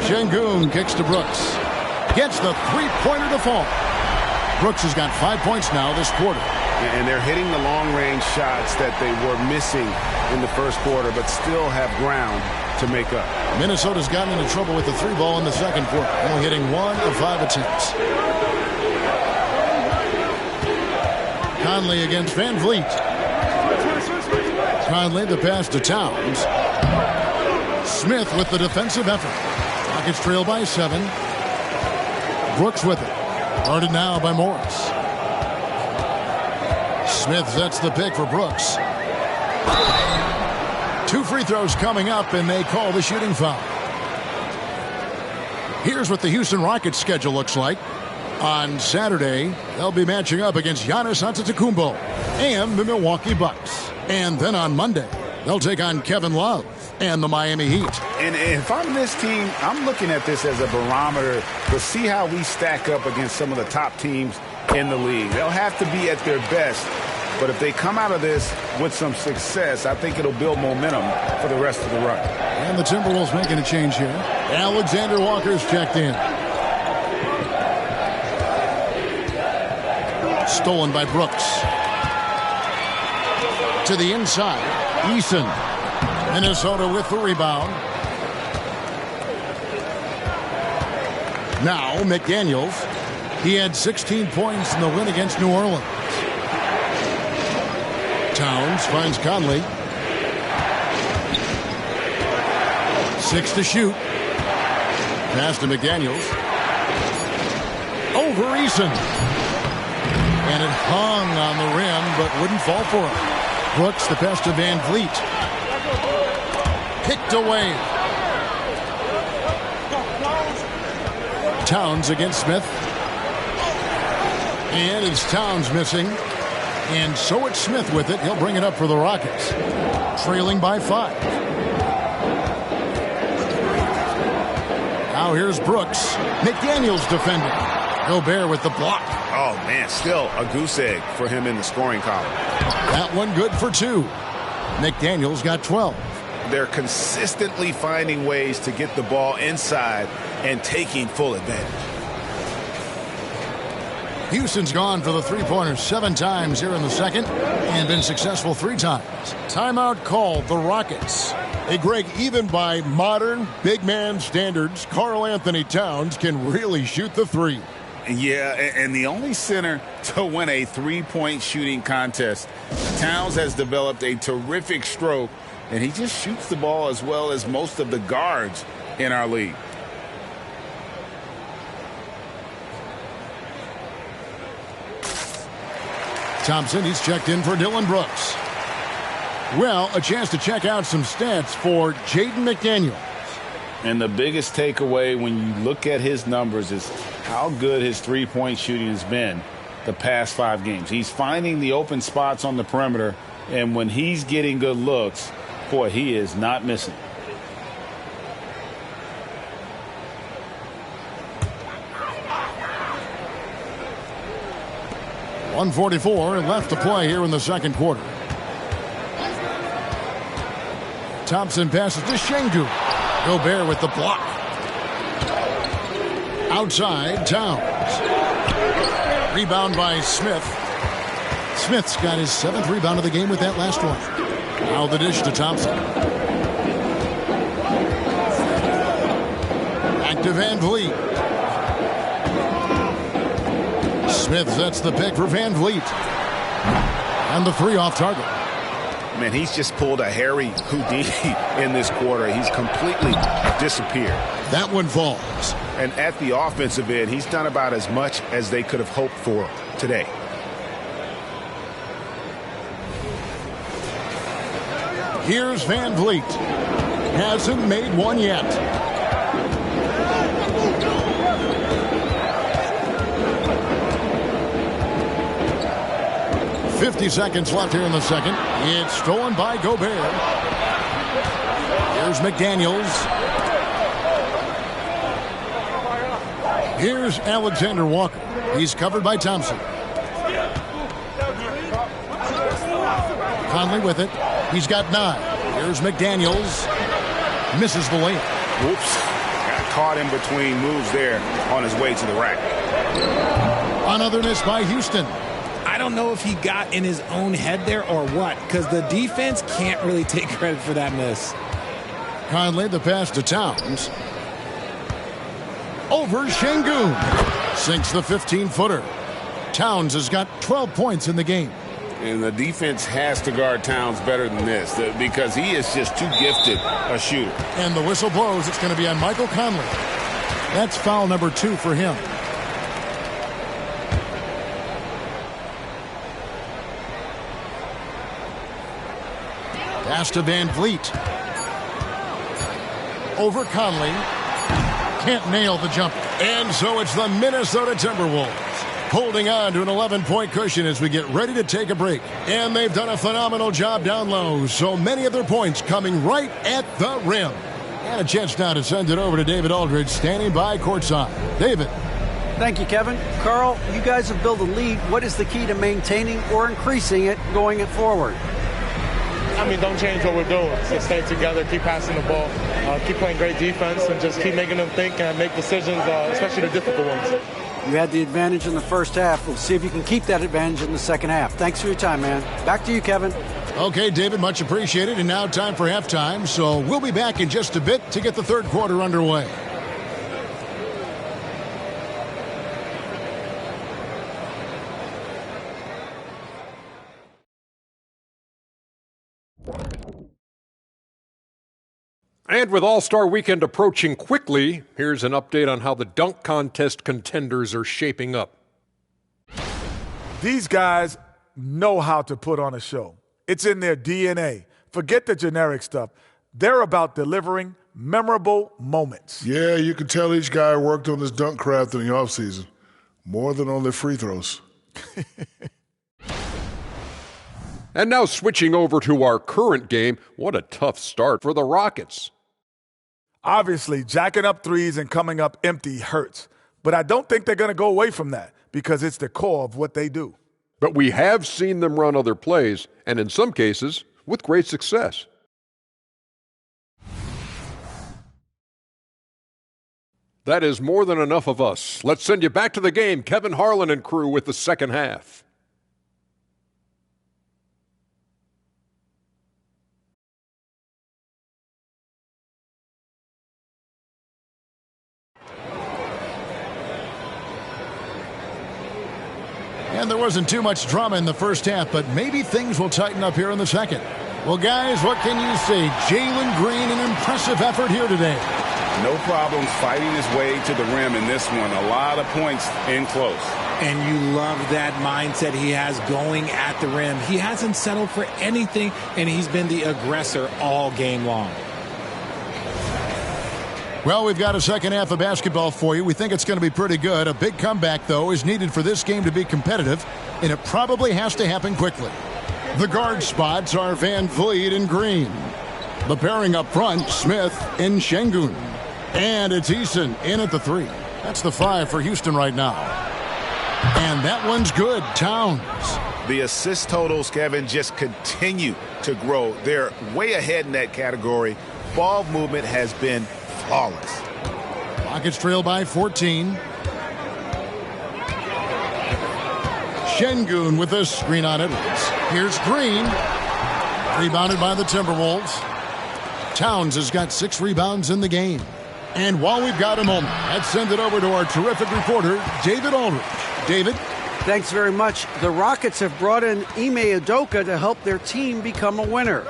[SPEAKER 1] Şengün kicks to Brooks. Gets the 3-pointer to fall. Brooks has got 5 points now this quarter.
[SPEAKER 3] And they're hitting the long-range shots that they were missing in the first quarter, but still have ground to make up.
[SPEAKER 1] Minnesota's gotten into trouble with the 3 ball in the second quarter, only hitting 1 of 5 attempts. Conley against Van Vliet. Conley the pass to Towns. Smith with the defensive effort. Rockets trail by 7. Brooks with it. Guarded now by Morris. Smith sets the pick for Brooks. 2 free throws coming up, and they call the shooting foul. Here's what the Houston Rockets schedule looks like. On Saturday, they'll be matching up against Giannis Antetokounmpo and the Milwaukee Bucks. And then on Monday, they'll take on Kevin Love and the Miami Heat.
[SPEAKER 3] And if I'm this team, I'm looking at this as a barometer to see how we stack up against some of the top teams in the league. They'll have to be at their best. But if they come out of this with some success, I think it'll build momentum for the rest of the run.
[SPEAKER 1] And the Timberwolves making a change here. Alexander Walker's checked in. Stolen by Brooks. To the inside. Eason. Minnesota with the rebound. Now McDaniels. He had 16 points in the win against New Orleans. Towns finds Conley. 6 to shoot. Pass to McDaniels. Over Eason. And it hung on the rim, but wouldn't fall for him. Brooks, the pass to Van Vliet. Kicked away. Towns against Smith. And it's Towns missing. And so it's Smith with it. He'll bring it up for the Rockets. Trailing by 5. Now here's Brooks. McDaniels defending. Gobert with the block.
[SPEAKER 4] Oh, man, still a goose egg for him in the scoring column.
[SPEAKER 1] That one good for 2. McDaniels got 12.
[SPEAKER 4] They're consistently finding ways to get the ball inside and taking full advantage.
[SPEAKER 1] Houston's gone for the three-pointer 7 times here in the second and been successful 3 times. Timeout called the Rockets. Hey, Greg, even by modern big man standards, Karl Anthony Towns can really shoot the three.
[SPEAKER 3] Yeah, and the only center to win a three-point shooting contest. Towns has developed a terrific stroke, and he just shoots the ball as well as most of the guards in our league.
[SPEAKER 1] Thompson, he's checked in for Dylan Brooks. Well, a chance to check out some stats for Jaden McDaniels.
[SPEAKER 3] And the biggest takeaway when you look at his numbers is how good his three-point shooting has been the past 5 games. He's finding the open spots on the perimeter, and when he's getting good looks, boy, he is not missing.
[SPEAKER 1] .144 left to play here in the second quarter. Thompson passes to Şengün. Gobert with the block. Outside, Towns. Rebound by Smith. Smith's got his 7th rebound of the game with that last one. Now the dish to Thompson. Back to Van Vliet. Smith sets the pick for Van Vliet. And the 3 off target.
[SPEAKER 4] Man, he's just pulled a Harry Houdini in this quarter. He's completely disappeared.
[SPEAKER 1] That one falls.
[SPEAKER 4] And at the offensive end, he's done about as much as they could have hoped for today.
[SPEAKER 1] Here's Van Vliet. Hasn't made one yet. .50 seconds left here in the second. It's stolen by Gobert. Here's McDaniels. Here's Alexander Walker. He's covered by Thompson. Conley with it. He's got 9. Here's McDaniels. Misses the layup.
[SPEAKER 4] Whoops. Got caught in between moves there on his way to the rack.
[SPEAKER 1] Another miss by Houston.
[SPEAKER 2] I don't know if he got in his own head there or what, because the defense can't really take credit for that miss.
[SPEAKER 1] Conley, the pass to Towns. Over Şengün. Sinks the 15-footer. Towns has got 12 points in the game.
[SPEAKER 3] And the defense has to guard Towns better than this because he is just too gifted a shooter.
[SPEAKER 1] And the whistle blows. It's going to be on Michael Conley. That's foul number 2 for him. Pass to Van Vliet. Over Conley. Can't nail the jumper. And so it's the Minnesota Timberwolves holding on to an 11-point cushion as we get ready to take a break. And they've done a phenomenal job down low. So many of their points coming right at the rim. And a chance now to send it over to David Aldridge standing by courtside. David.
[SPEAKER 6] Thank you, Kevin. Carl, you guys have built a lead. What is the key to maintaining or increasing it going forward?
[SPEAKER 7] I mean, don't change what we're doing. So stay together, keep passing the ball, keep playing great defense, and just keep making them think and make decisions, especially the difficult ones.
[SPEAKER 6] You had the advantage in the first half. We'll see if you can keep that advantage in the second half. Thanks for your time, man. Back to you, Kevin.
[SPEAKER 1] Okay, David, much appreciated. And now time for halftime. So we'll be back in just a bit to get the third quarter underway.
[SPEAKER 8] And with All-Star Weekend approaching quickly, here's an update on how the dunk contest contenders are shaping up.
[SPEAKER 9] These guys know how to put on a show. It's in their DNA. Forget the generic stuff. They're about delivering memorable moments.
[SPEAKER 10] Yeah, you can tell each guy worked on his dunk craft in the offseason, more than on their free throws.
[SPEAKER 8] And now switching over to our current game, what a tough start for the Rockets.
[SPEAKER 9] Obviously, jacking up threes and coming up empty hurts. But I don't think they're going to go away from that because it's the core of what they do.
[SPEAKER 8] But we have seen them run other plays, and in some cases, with great success. That is more than enough of us. Let's send you back to the game. Kevin Harlan and crew with the second half.
[SPEAKER 1] And there wasn't too much drama in the first half, but maybe things will tighten up here in the second. Well, guys, what can you say? Jalen Green, an impressive effort here today.
[SPEAKER 3] No problems fighting his way to the rim in this one. A lot of points in close.
[SPEAKER 2] And you love that mindset he has going at the rim. He hasn't settled for anything, and he's been the aggressor all game long.
[SPEAKER 1] Well, we've got a second half of basketball for you. We think it's going to be pretty good. A big comeback, though, is needed for this game to be competitive, and it probably has to happen quickly. The guard spots are Van Vliet and Green. The pairing up front, Smith and Şengün. And it's Eason in at the three. That's the 5 for Houston right now. And that one's good. Towns.
[SPEAKER 4] The assist totals, Kevin, just continue to grow. They're way ahead in that category. Ball movement has been flawless.
[SPEAKER 1] Rockets trail by 14. Şengün with a screen on Edwards. Here's Green. Rebounded by the Timberwolves. Towns has got 6 rebounds in the game. And while we've got a moment, let's send it over to our terrific reporter, David Aldridge. David?
[SPEAKER 6] Thanks very much. The Rockets have brought in Ime Udoka to help their team become a winner.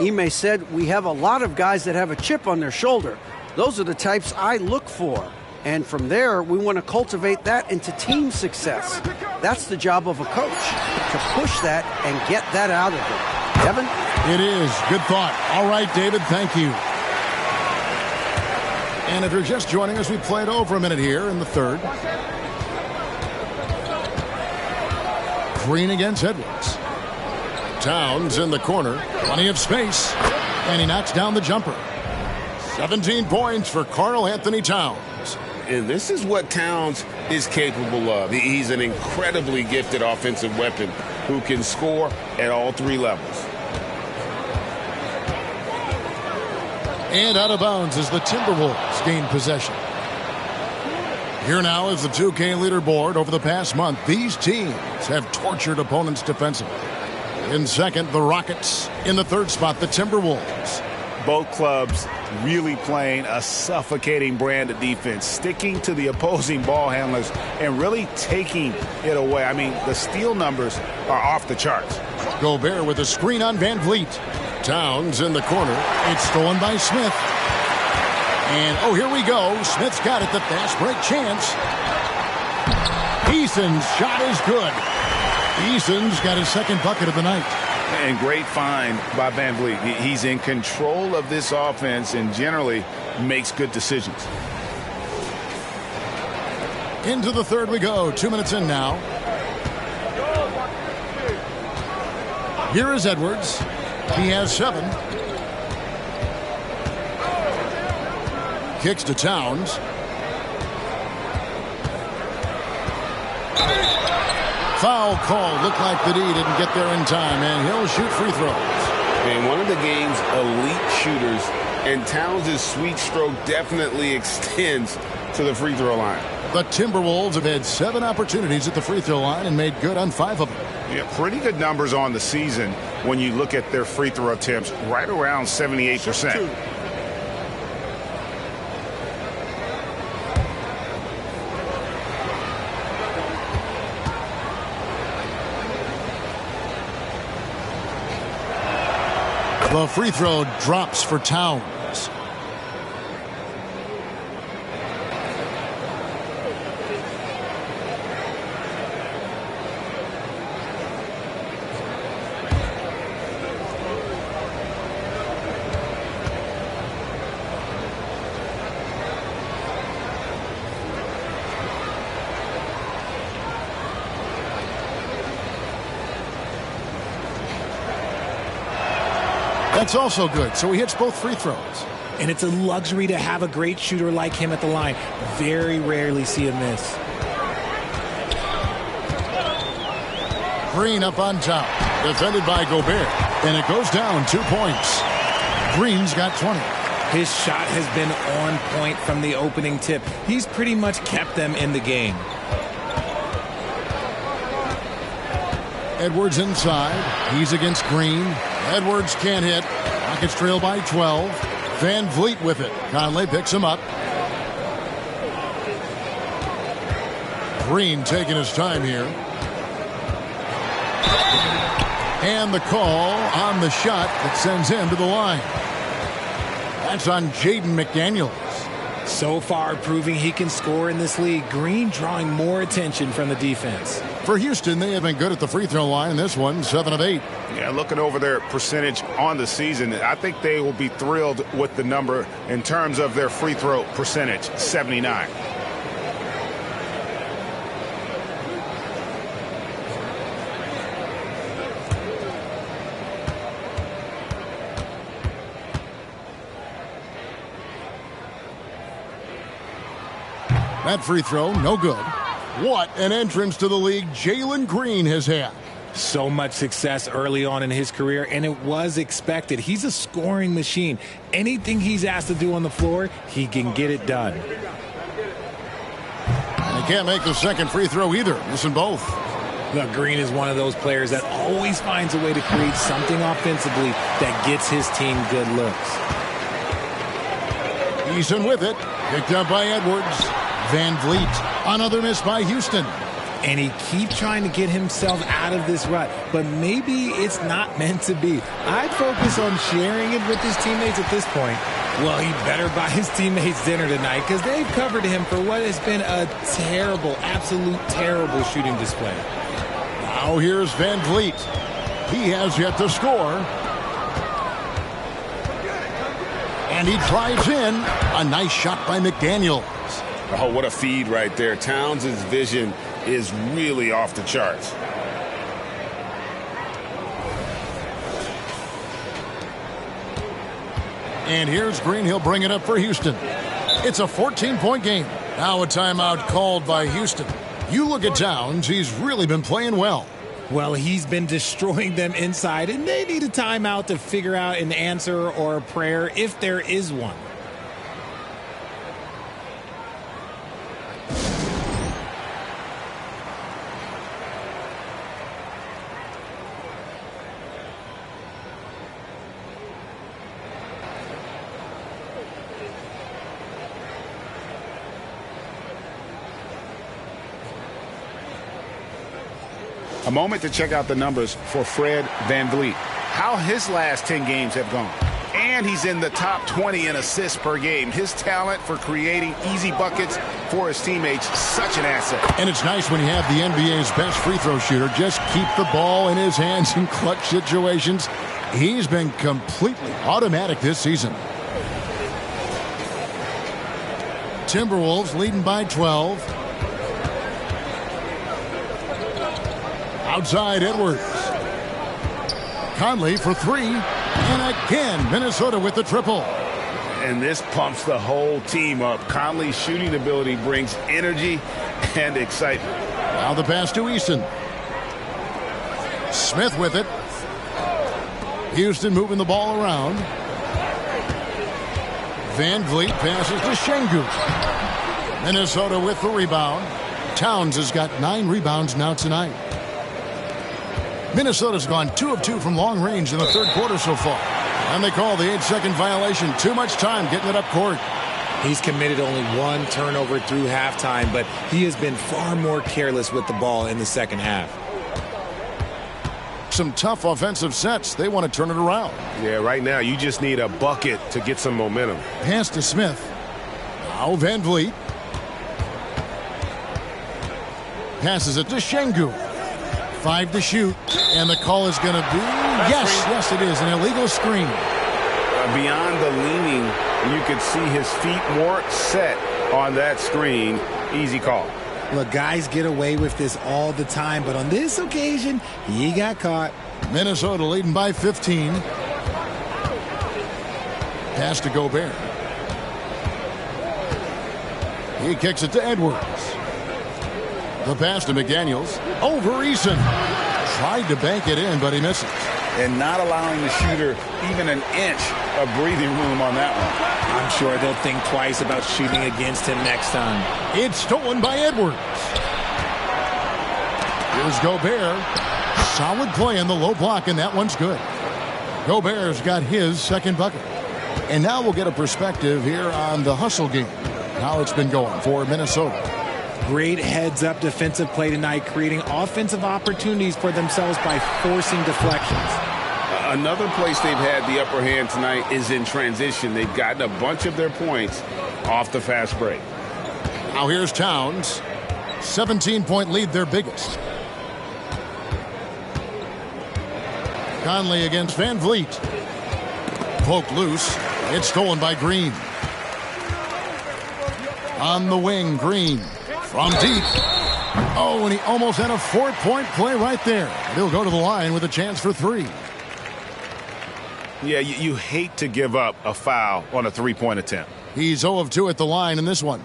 [SPEAKER 6] Ime said, "We have a lot of guys that have a chip on their shoulder. Those are the types I look for. And from there, we want to cultivate that into team success. That's the job of a coach, to push that and get that out of them." Kevin?
[SPEAKER 1] It is. Good thought. All right, David, thank you. And if you're just joining us, we played over a minute here in the third. Green against Edwards. Towns in the corner. Plenty of space. And he knocks down the jumper. 17 points for Karl Anthony Towns.
[SPEAKER 3] And this is what Towns is capable of. He's an incredibly gifted offensive weapon who can score at all 3 levels.
[SPEAKER 1] And out of bounds as the Timberwolves gain possession. Here now is the 2K leaderboard. Over the past month, these teams have tortured opponents defensively. In second, the Rockets. In the third spot, the Timberwolves.
[SPEAKER 4] Both clubs really playing a suffocating brand of defense, sticking to the opposing ball handlers and really taking it away. I mean, the steal numbers are off the charts.
[SPEAKER 1] Gobert with a screen on Van Vliet. Towns in the corner. It's stolen by Smith. And, oh, here we go. Smith's got it. The fast break chance. Eason's shot is good. Eason's got his second bucket of the night.
[SPEAKER 3] And great find by Van Vliet. He's in control of this offense and generally makes good decisions.
[SPEAKER 1] Into the third we go. 2 minutes in now. Here is Edwards. He has 7. Kicks to Towns. Foul call. Looked like the D didn't get there in time, and he'll shoot free throws.
[SPEAKER 3] And one of the game's elite shooters, and Towns' sweet stroke definitely extends to the free throw line.
[SPEAKER 1] The Timberwolves have had 7 opportunities at the free throw line and made good on 5 of them.
[SPEAKER 4] Yeah, pretty good numbers on the season when you look at their free throw attempts, right around 78%.
[SPEAKER 1] The free throw drops for Towns. That's also good. So he hits both free throws.
[SPEAKER 2] And it's a luxury to have a great shooter like him at the line. Very rarely see a miss.
[SPEAKER 1] Green up on top. Defended by Gobert. And it goes down 2 points. Green's got 20.
[SPEAKER 2] His shot has been on point from the opening tip. He's pretty much kept them in the game.
[SPEAKER 1] Edwards inside. He's against Green. Edwards can't hit. Rockets trail by 12. Van Vliet with it. Conley picks him up. Green taking his time here. And the call on the shot that sends him to the line. That's on Jaden McDaniels.
[SPEAKER 2] So far, proving he can score in this league. Green drawing more attention from the defense.
[SPEAKER 1] For Houston, they have been good at the free throw line. This one, 7 of 8.
[SPEAKER 4] Yeah, looking over their percentage on the season, I think they will be thrilled with the number in terms of their free throw percentage, 79.
[SPEAKER 1] That free throw, no good. What an entrance to the league Jalen Green has had.
[SPEAKER 2] So much success early on in his career, and it was expected. He's a scoring machine. Anything he's asked to do on the floor, he can get it done.
[SPEAKER 1] And he can't make the second free throw either, missing both.
[SPEAKER 2] Look, Green is one of those players that always finds a way to create something offensively that gets his team good looks.
[SPEAKER 1] Eason with it, picked up by Edwards. Van Vliet, another miss by Houston.
[SPEAKER 2] And he keeps trying to get himself out of this rut, but maybe it's not meant to be. I'd focus on sharing it with his teammates at this point. Well, he better buy his teammates dinner tonight because they've covered him for what has been a terrible, absolute terrible shooting display.
[SPEAKER 1] Now here's Van Vliet. He has yet to score. And he drives in. A nice shot by McDaniels.
[SPEAKER 3] Oh, what a feed right there. Towns' vision is really off the charts.
[SPEAKER 1] And here's Green. He'll bring it up for Houston. It's a 14-point game. Now a timeout called by Houston. You look at Towns. He's really been playing well.
[SPEAKER 2] Well, he's been destroying them inside, and they need a timeout to figure out an answer or a prayer if there is one.
[SPEAKER 4] A moment to check out the numbers for Fred VanVleet. How his last 10 games have gone. And he's in the top 20 in assists per game. His talent for creating easy buckets for his teammates, such an asset.
[SPEAKER 1] And it's nice when you have the NBA's best free throw shooter just keep the ball in his hands in clutch situations. He's been completely automatic this season. Timberwolves leading by 12. Outside Edwards. Conley for three. And again, Minnesota with the triple.
[SPEAKER 3] And this pumps the whole team up. Conley's shooting ability brings energy and excitement.
[SPEAKER 1] Now the pass to Easton. Smith with it. Houston moving the ball around. Van Vliet passes to Şengün. Minnesota with the rebound. Towns has got 9 rebounds now tonight. Minnesota's gone 2 of 2 from long range in the third quarter so far. And they call the 8-second violation. Too much time getting it up court.
[SPEAKER 2] He's committed only 1 turnover through halftime, but he has been far more careless with the ball in the second half.
[SPEAKER 1] Some tough offensive sets. They want to turn it around.
[SPEAKER 11] Yeah, right now you just need a bucket to get some momentum.
[SPEAKER 1] Pass to Smith. Now Van Vliet. Passes it to Şengün. 5 to shoot, and the call is going to be, yes, it is, an illegal screen.
[SPEAKER 3] Beyond the leaning, you could see his feet weren't set on that screen. Easy call.
[SPEAKER 2] Look, guys get away with this all the time, but on this occasion, he got caught.
[SPEAKER 1] Minnesota leading by 15. Pass to Gobert. He kicks it to Edwards. The pass to McDaniels. Over Eason. Tried to bank it in, but he misses.
[SPEAKER 3] And not allowing the shooter even an inch of breathing room on that one.
[SPEAKER 2] I'm sure they'll think twice about shooting against him next time.
[SPEAKER 1] It's stolen by Edwards. Here's Gobert. Solid play in the low block, and that one's good. Gobert's got his second bucket. And now we'll get a perspective here on the hustle game. How it's been going for Minnesota.
[SPEAKER 2] Great heads-up defensive play tonight, creating offensive opportunities for themselves by forcing deflections.
[SPEAKER 3] Another place they've had the upper hand tonight is in transition. They've gotten a bunch of their points off the fast break.
[SPEAKER 1] Now here's Towns. 17-point lead, their biggest. Conley against Van Vliet. Poked loose. It's stolen by Green. On the wing, Green. From deep. Oh, and he almost had a 4-point play right there. He'll go to the line with a chance for 3.
[SPEAKER 4] Yeah, you hate to give up a foul on a three-point attempt.
[SPEAKER 1] He's 0 of 2 at the line in this one.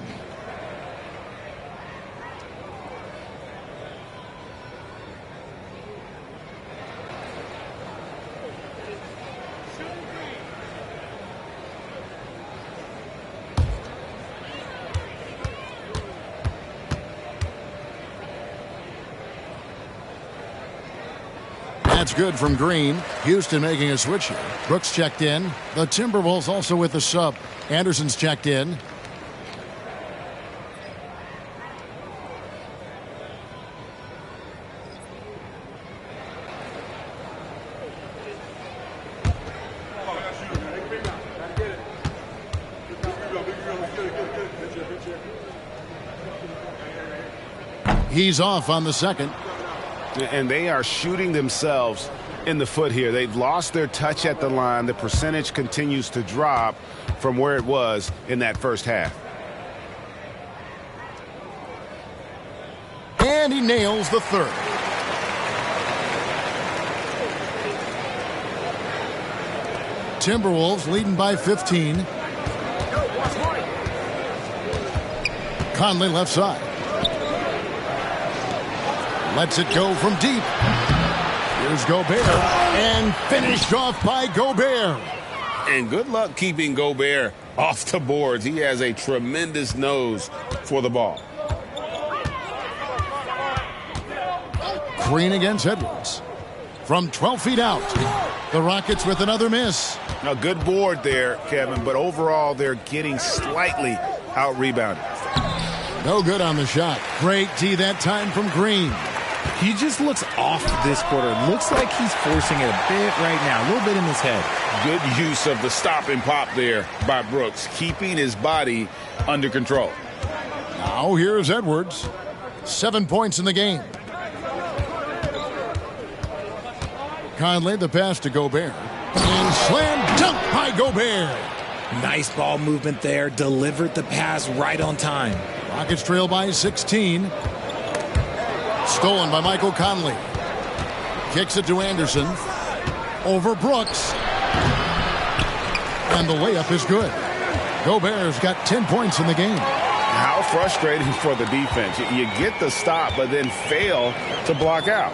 [SPEAKER 1] That's good from Green. Houston making a switch here. Brooks checked in. The Timberwolves also with the sub. Anderson's checked in. He's off on the second.
[SPEAKER 4] And they are shooting themselves in the foot here. They've lost their touch at the line. The percentage continues to drop from where it was in that first half.
[SPEAKER 1] And he nails the third. Timberwolves leading by 15. Conley left side. Lets it go from deep. Here's Gobert. And finished off by Gobert.
[SPEAKER 3] And good luck keeping Gobert off the boards. He has a tremendous nose for the ball.
[SPEAKER 1] Green against Edwards. From 12 feet out. The Rockets with another miss.
[SPEAKER 4] A good board there, Kevin, but overall they're getting slightly out-rebounded.
[SPEAKER 1] No good on the shot. Great D that time from Green.
[SPEAKER 2] He just looks off this quarter. Looks like he's forcing it a bit right now. A little bit in his head.
[SPEAKER 3] Good use of the stop and pop there by Brooks, keeping his body under control.
[SPEAKER 1] Now here's Edwards. 7 points in the game. Conley, the pass to Gobert. And slam dunk by Gobert.
[SPEAKER 2] Nice ball movement there. Delivered the pass right on time.
[SPEAKER 1] Rockets trail by 16. Stolen by Michael Conley. Kicks it to Anderson. Over Brooks. And the layup is good. Gobert's got 10 points in the game.
[SPEAKER 4] How frustrating for the defense. You get the stop, but then fail to block out.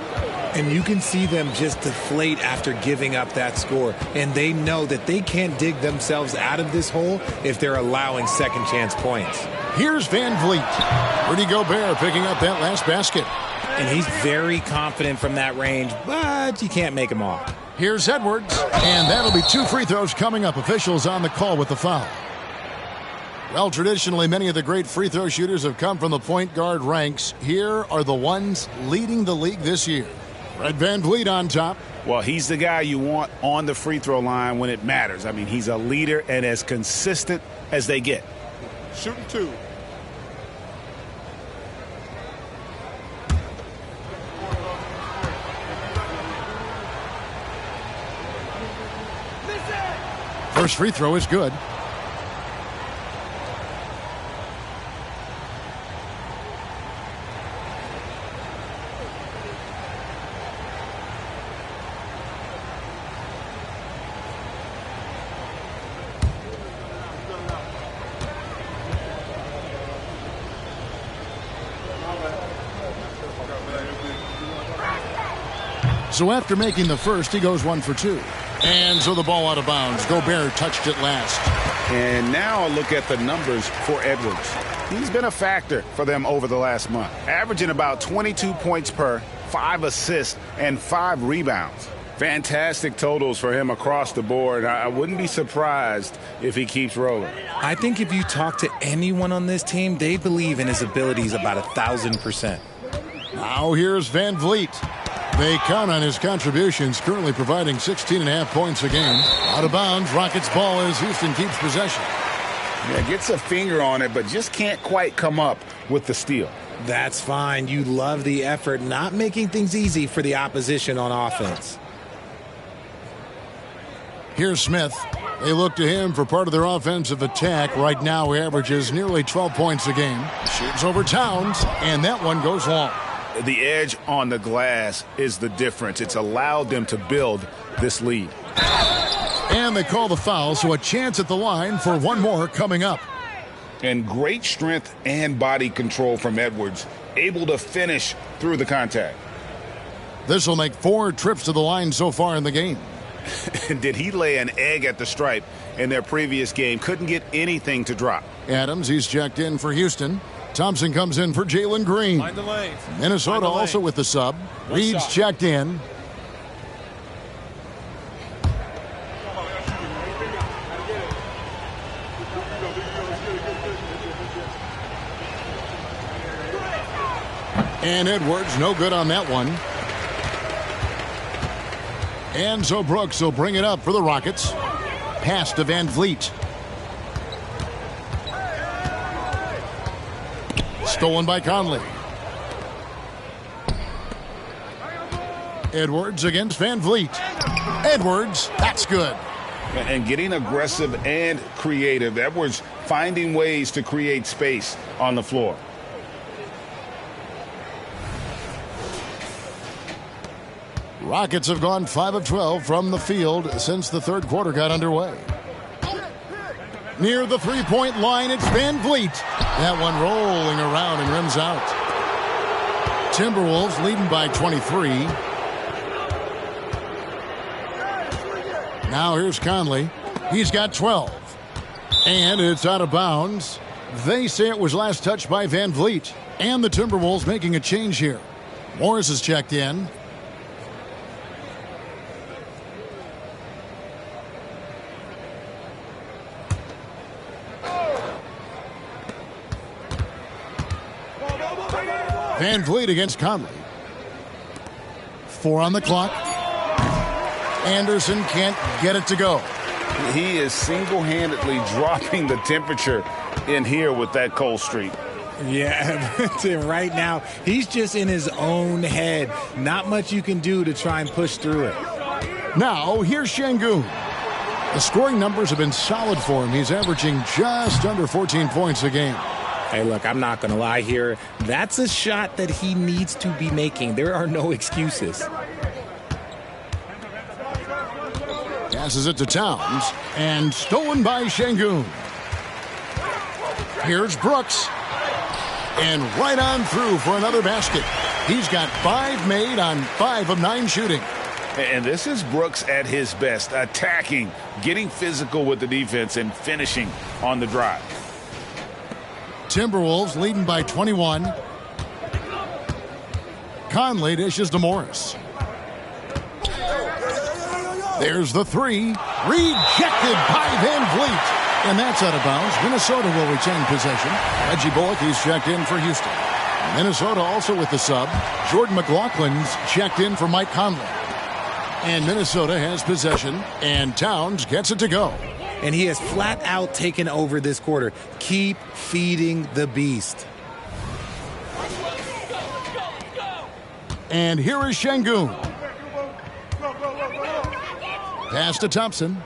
[SPEAKER 2] And you can see them just deflate after giving up that score. And they know that they can't dig themselves out of this hole if they're allowing second chance points.
[SPEAKER 1] Here's Van Vliet. Rudy Gobert picking up that last basket.
[SPEAKER 2] And he's very confident from that range, but you can't make him all.
[SPEAKER 1] Here's Edwards. And that'll be 2 free throws coming up. Officials on the call with the foul. Well, traditionally, many of the great free throw shooters have come from the point guard ranks. Here are the ones leading the league this year. Fred Van Vliet on top.
[SPEAKER 4] Well, he's the guy you want on the free throw line when it matters. I mean, he's a leader and as consistent as they get.
[SPEAKER 5] Shooting 2.
[SPEAKER 1] First free throw is good. So after making the first, he goes 1 for 2. And so the ball out of bounds. Gobert touched it last.
[SPEAKER 4] And now a look at the numbers for Edwards. He's been a factor for them over the last month, averaging about 22 points per, 5 assists, and 5 rebounds. Fantastic totals for him across the board. I wouldn't be surprised if he keeps rolling.
[SPEAKER 2] I think if you talk to anyone on this team, they believe in his abilities about 1,000%.
[SPEAKER 1] Now here's Van Vliet. They count on his contributions, currently providing 16.5 points a game. Out of bounds, Rockets ball as Houston keeps possession.
[SPEAKER 4] Yeah, gets a finger on it, but just can't quite come up with the steal.
[SPEAKER 2] That's fine. You love the effort, not making things easy for the opposition on offense.
[SPEAKER 1] Here's Smith. They look to him for part of their offensive attack. Right now, he averages nearly 12 points a game. Shoots over Towns, and that one goes long.
[SPEAKER 4] The edge on the glass is the difference. It's allowed them to build this lead.
[SPEAKER 1] And they call the foul, so a chance at the line for one more coming up.
[SPEAKER 4] And great strength and body control from Edwards, able to finish through the contact.
[SPEAKER 1] This will make 4 trips to the line so far in the game.
[SPEAKER 4] Did he lay an egg at the stripe in their previous game? Couldn't get anything to drop.
[SPEAKER 1] Adams, he's checked in for Houston. Thompson comes in for Jalen Green.
[SPEAKER 5] Find the lane.
[SPEAKER 1] Minnesota also with the sub. Reed's checked in. And Edwards, no good on that one. And so Brooks will bring it up for the Rockets. Pass to Van Vliet. Stolen by Conley. Edwards against Van Vliet. Edwards, that's good.
[SPEAKER 4] And getting aggressive and creative. Edwards finding ways to create space on the floor.
[SPEAKER 1] Rockets have gone 5 of 12 from the field since the third quarter got underway. Near the three-point line, it's Van Vliet. That one rolling around and rims out. Timberwolves leading by 23. Now here's Conley. He's got 12. And it's out of bounds. They say it was last touched by Van Vliet. And the Timberwolves making a change here. Morris is checked in. Van Vliet against Conley. 4 on the clock. Anderson can't get it to go.
[SPEAKER 4] He is single-handedly dropping the temperature in here with that cold streak.
[SPEAKER 2] Yeah, Tim, right now, he's just in his own head. Not much you can do to try and push through it.
[SPEAKER 1] Now, here's Şengün. The scoring numbers have been solid for him. He's averaging just under 14 points a game.
[SPEAKER 2] Hey, look, I'm not going to lie here. That's a shot that he needs to be making. There are no excuses.
[SPEAKER 1] Passes it to Towns, and stolen by Şengün. Here's Brooks. And right on through for another basket. He's got 5 made on 5 of 9 shooting.
[SPEAKER 4] And this is Brooks at his best, attacking, getting physical with the defense, and finishing on the drive.
[SPEAKER 1] Timberwolves leading by 21. Conley dishes to Morris. There's the 3. Rejected by Van Vliet. And that's out of bounds. Minnesota will retain possession. Reggie Bullock, he's checked in for Houston. Minnesota also with the sub. Jordan McLaughlin's checked in for Mike Conley. And Minnesota has possession. And Towns gets it to go.
[SPEAKER 2] And he has flat out taken over this quarter. Keep feeding the beast.
[SPEAKER 1] And here is Şengün. Pass to Thompson.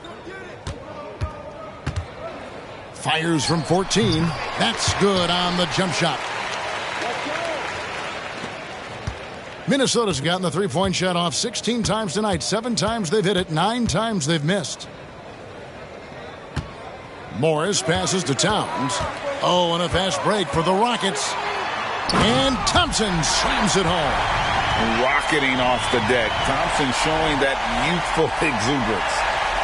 [SPEAKER 1] Fires from 14. That's good on the jump shot. Minnesota's gotten the three-point shot off 16 times tonight. 7 times they've hit it. 9 times they've missed. Morris passes to Towns. Oh, and a fast break for the Rockets. And Thompson slams it home.
[SPEAKER 3] rocketing off the deck. Thompson showing that youthful exuberance.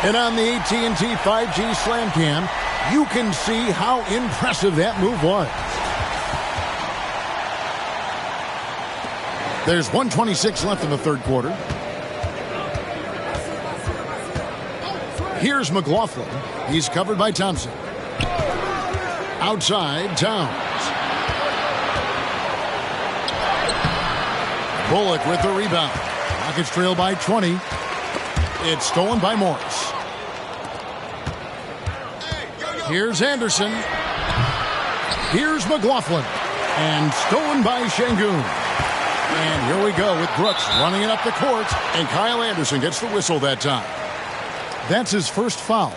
[SPEAKER 1] And on the AT&T 5G Slam Cam, you can see how impressive that move was. There's 1:26 left in the third quarter. Here's McLaughlin. He's covered by Thompson. Outside, Towns. Bullock with the rebound. Rockets trail by 20. It's stolen by Morris. Here's Anderson. Here's McLaughlin. And stolen by Şengün. And here we go with Brooks running it up the court. And Kyle Anderson gets the whistle that time. That's his first foul.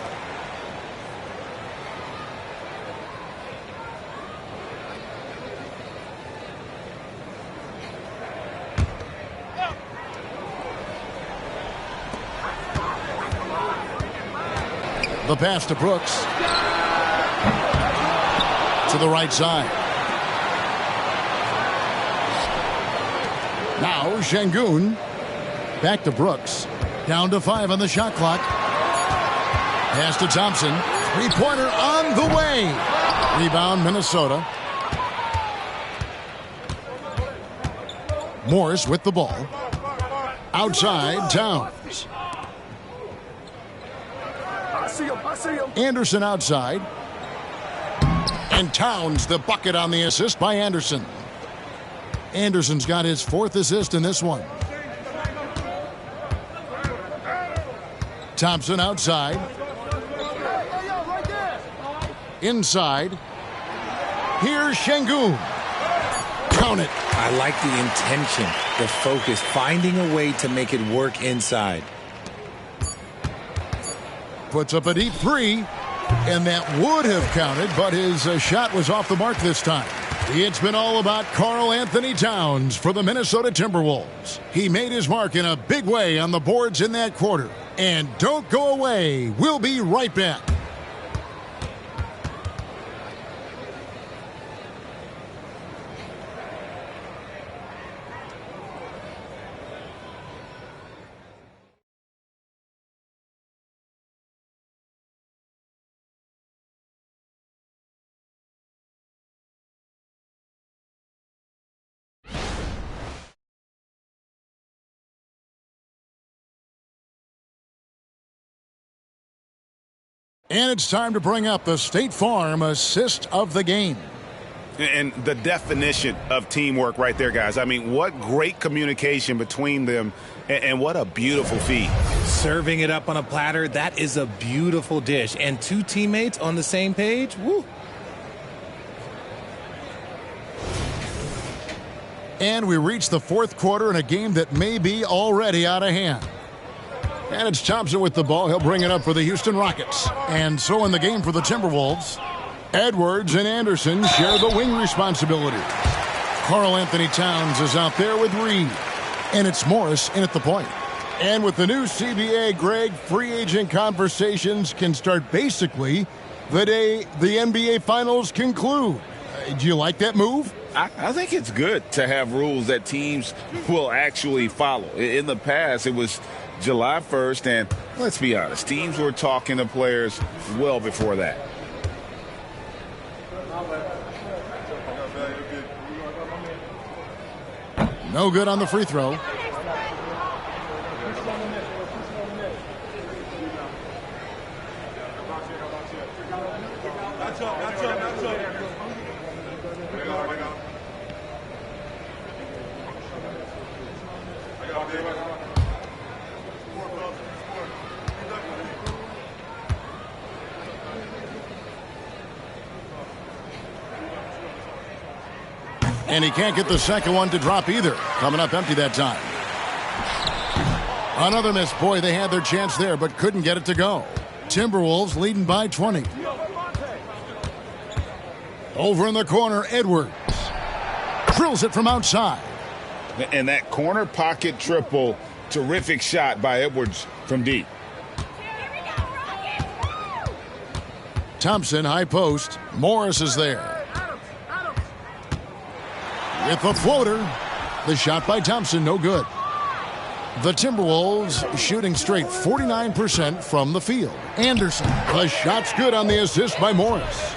[SPEAKER 1] The pass to Brooks. To the right side. Now Şengün. Back to Brooks. Down to 5 on the shot clock. Pass to Thompson. Three-pointer on the way. Rebound, Minnesota. Morris with the ball. Outside, Towns. Anderson outside. And Towns the bucket on the assist by Anderson. Anderson's got his 4th assist in this one. Thompson outside. Inside. Here's Şengün. Count it.
[SPEAKER 2] I like the intention, the focus, finding a way to make it work inside.
[SPEAKER 1] Puts up a deep three, and that would have counted, but his shot was off the mark this time. It's been all about Karl Anthony Towns for the Minnesota Timberwolves. He made his mark in a big way on the boards in that quarter. And don't go away. We'll be right back. And it's time to bring up the State Farm assist of the game.
[SPEAKER 4] And the definition of teamwork right there, guys. I mean, what great communication between them, and what a beautiful feed.
[SPEAKER 2] Serving it up on a platter, that is a beautiful dish. And 2 teammates on the same page, woo.
[SPEAKER 1] And we reach the 4th quarter in a game that may be already out of hand. And it's Thompson with the ball. He'll bring it up for the Houston Rockets. And so in the game for the Timberwolves, Edwards and Anderson share the wing responsibility. Karl Anthony Towns is out there with Reed. And it's Morris in at the point. And with the new CBA, Greg, free agent conversations can start basically the day the NBA Finals conclude. Do you like that move?
[SPEAKER 3] I think it's good to have rules that teams will actually follow. In the past, it was July 1st, and let's be honest, teams were talking to players well before that.
[SPEAKER 1] No good on the free throw. And he can't get the second one to drop either. Coming up empty that time. Another miss. Boy, they had their chance there, but couldn't get it to go. Timberwolves leading by 20. Over in the corner, Edwards. Drills it from outside.
[SPEAKER 3] And that corner pocket triple, terrific shot by Edwards from deep.
[SPEAKER 1] Thompson, high post. Morris is there. With the floater, The shot by Thompson, no good. The Timberwolves shooting straight 49% from the field. Anderson, the shot's good on the assist by Morris.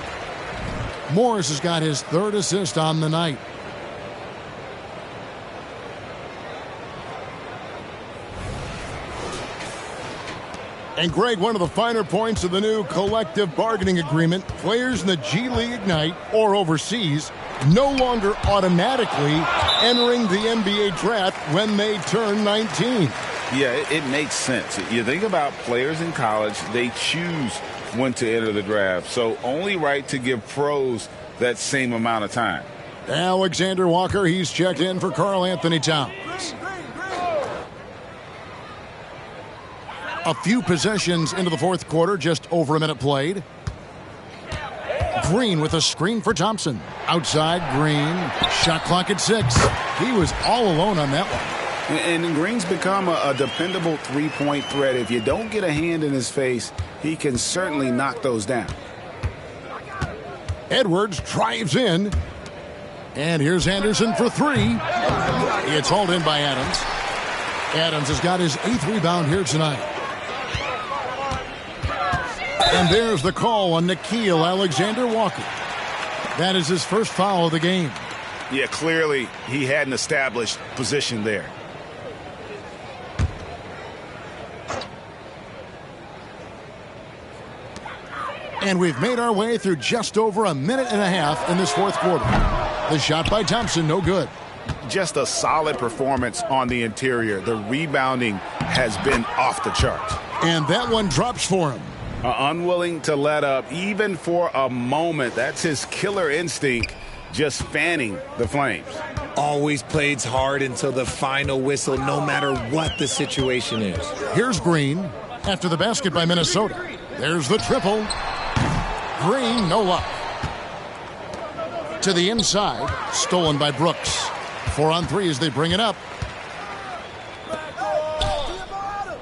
[SPEAKER 1] Morris has got his third assist on the night. And Greg, one of the finer points of the new collective bargaining agreement, players in the G League Ignite or overseas no longer automatically entering the NBA draft when they turn 19.
[SPEAKER 3] Yeah, it makes sense. You think about players in college, they choose when to enter the draft. So only right to give pros that same amount of time.
[SPEAKER 1] Alexander Walker, he's checked in for Karl Anthony Towns. A few possessions into the fourth quarter, just over a minute played. Green with a screen for Thompson. Outside, Green. Shot clock at 6. He was all alone on that one.
[SPEAKER 4] And Green's become a dependable three-point threat. If you don't get a hand in his face, he can certainly knock those down.
[SPEAKER 1] Edwards drives in. And here's Anderson for 3. It's hauled in by Adams. Adams has got his 8th rebound here tonight. And there's the call on Nickeil Alexander-Walker. That is his first foul of the game.
[SPEAKER 4] Yeah, clearly he had an established position there.
[SPEAKER 1] And we've made our way through just over a minute and a half in this fourth quarter. The shot by Thompson, no good.
[SPEAKER 4] Just a solid performance on the interior. The rebounding has been off the charts.
[SPEAKER 1] And that one drops for him.
[SPEAKER 4] Unwilling to let up even for a moment. That's his killer instinct, just fanning the flames.
[SPEAKER 2] Always plays hard until the final whistle, no matter what the situation is.
[SPEAKER 1] Here's Green after the basket by Minnesota. There's the triple. Green, no luck. To the inside, stolen by Brooks. 4 on 3 as they bring it up.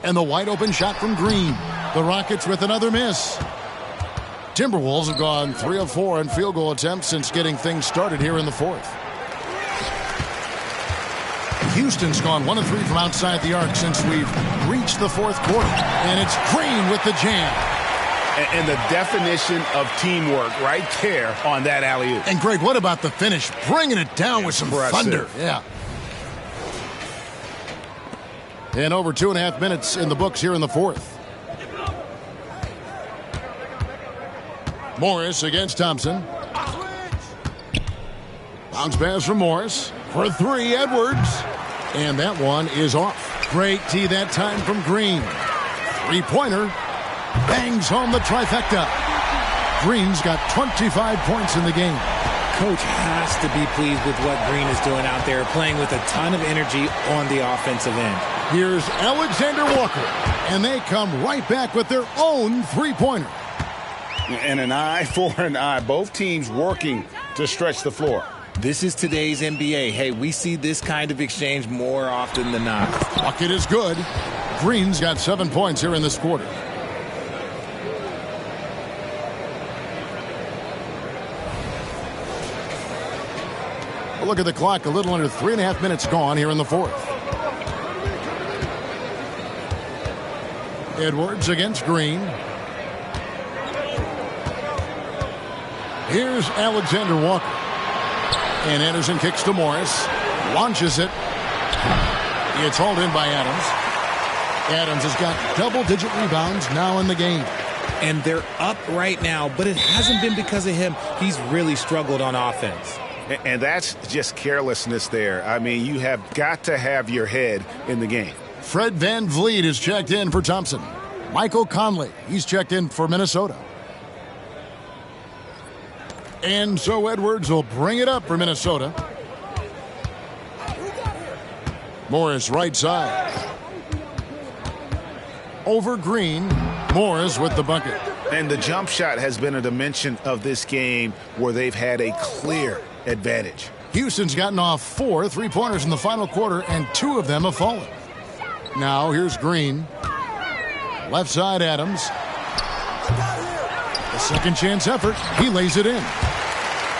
[SPEAKER 1] And the wide open shot from Green. The Rockets with another miss. Timberwolves have gone 3 of 4 in field goal attempts since getting things started here in the fourth. Houston's gone 1 of 3 from outside the arc since we've reached the fourth quarter. And it's Green with the jam.
[SPEAKER 4] And the definition of teamwork right there on that alley-oop.
[SPEAKER 1] And Greg, what about the finish? Bringing it down with some thunder. Yeah. And over 2.5 minutes in the books here in the fourth. Morris against Thompson. Bounce pass from Morris. For 3, Edwards. And that one is off. Great tee that time from Green. 3-pointer. Bangs home the trifecta. Green's got 25 points in the game.
[SPEAKER 2] Coach has to be pleased with what Green is doing out there, playing with a ton of energy on the offensive end.
[SPEAKER 1] Here's Alexander Walker, and they come right back with their own 3-pointer.
[SPEAKER 4] And an eye for an eye. Both teams working to stretch the floor.
[SPEAKER 2] This is today's NBA. Hey, we see this kind of exchange more often than not.
[SPEAKER 1] Bucket is good. Green's got 7 points here in this quarter. A look at the clock, a little under 3.5 minutes gone here in the fourth. Edwards against Green. Here's Alexander Walker. And Anderson kicks to Morris. Launches it. It's hauled in by Adams. Adams has got double-digit rebounds now in the game.
[SPEAKER 2] And they're up right now, but it hasn't been because of him. He's really struggled on offense.
[SPEAKER 4] And that's just carelessness there. I mean, you have got to have your head in the game.
[SPEAKER 1] Fred VanVleet is checked in for Thompson. Michael Conley, he's checked in for Minnesota. And so Edwards will bring it up for Minnesota. Morris right side. Over Green. Morris with the bucket.
[SPEAKER 4] And the jump shot has been a dimension of this game where they've had a clear advantage.
[SPEAKER 1] Houston's gotten off 4 3-pointers in the final quarter, and 2 of them have fallen. Now here's Green. Left side Adams. A second chance effort. He lays it in.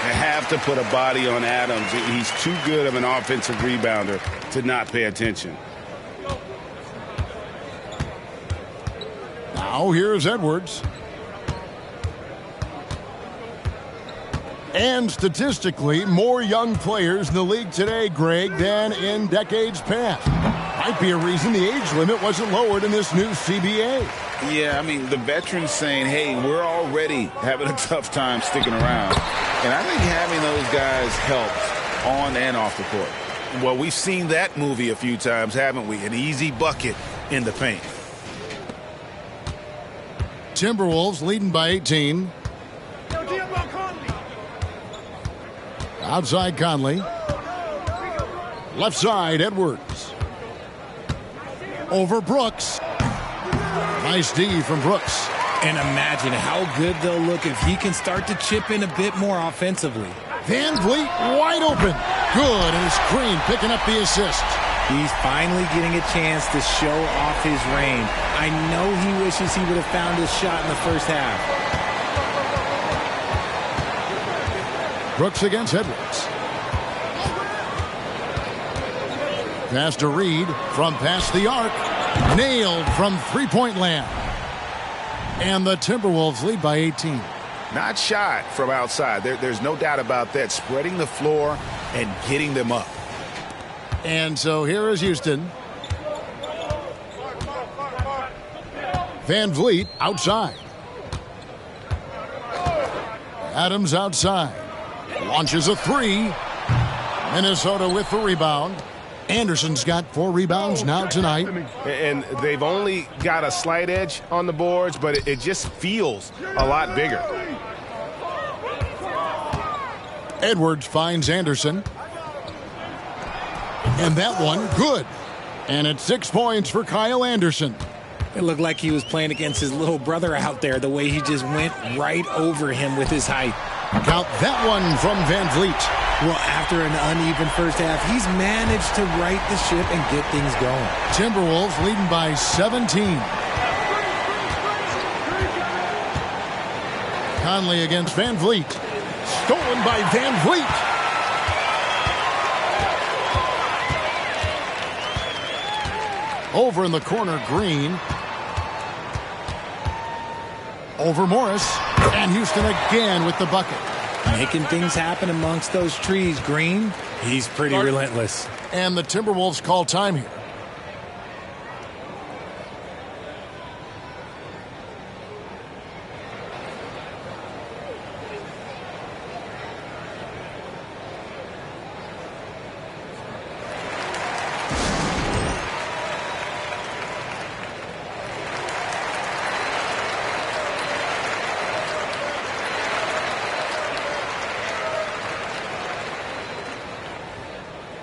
[SPEAKER 4] They have to put a body on Adams. He's too good of an offensive rebounder to not pay attention.
[SPEAKER 1] Now here's Edwards. And statistically, more young players in the league today, Greg, than in decades past. Might be a reason the age limit wasn't lowered in this new CBA.
[SPEAKER 3] Yeah, I mean, the veterans saying, hey, we're already having a tough time sticking around. And I think having those guys helps on and off the court.
[SPEAKER 4] Well, we've seen that movie a few times, haven't we? An easy bucket in the paint.
[SPEAKER 1] Timberwolves leading by 18. Outside Conley. Left side, Edwards. Over Brooks. Nice D from Brooks.
[SPEAKER 2] And imagine how good they'll look if he can start to chip in a bit more offensively.
[SPEAKER 1] Van Vliet wide open. Good, and it's Green picking up the assist.
[SPEAKER 2] He's finally getting a chance to show off his range. I know he wishes he would have found his shot in the first half.
[SPEAKER 1] Brooks against Edwards. Pass to Reed from past the arc. Nailed from three-point land. And the Timberwolves lead by 18.
[SPEAKER 4] Not shot from outside. There's no doubt about that. Spreading the floor and getting them up.
[SPEAKER 1] And so here is Houston. Van Vliet outside. Adams outside. Launches a three. Minnesota with the rebound. Anderson's got 4 rebounds now tonight.
[SPEAKER 11] And they've only got a slight edge on the boards, but it just feels a lot bigger.
[SPEAKER 1] Edwards finds Anderson. And that one, good. And it's 6 points for Kyle Anderson.
[SPEAKER 2] It looked like he was playing against his little brother out there, the way he just went right over him with his height.
[SPEAKER 1] Count that one from Van Vliet.
[SPEAKER 2] Well, after an uneven first half, he's managed to right the ship and get things going.
[SPEAKER 1] Timberwolves leading by 17. Conley against Van Vliet. Stolen by Van Vliet. Over in the corner, Green. Over Morris. And Houston again with the bucket.
[SPEAKER 2] Making things happen amongst those trees. Green, he's pretty relentless.
[SPEAKER 1] And the Timberwolves call time here.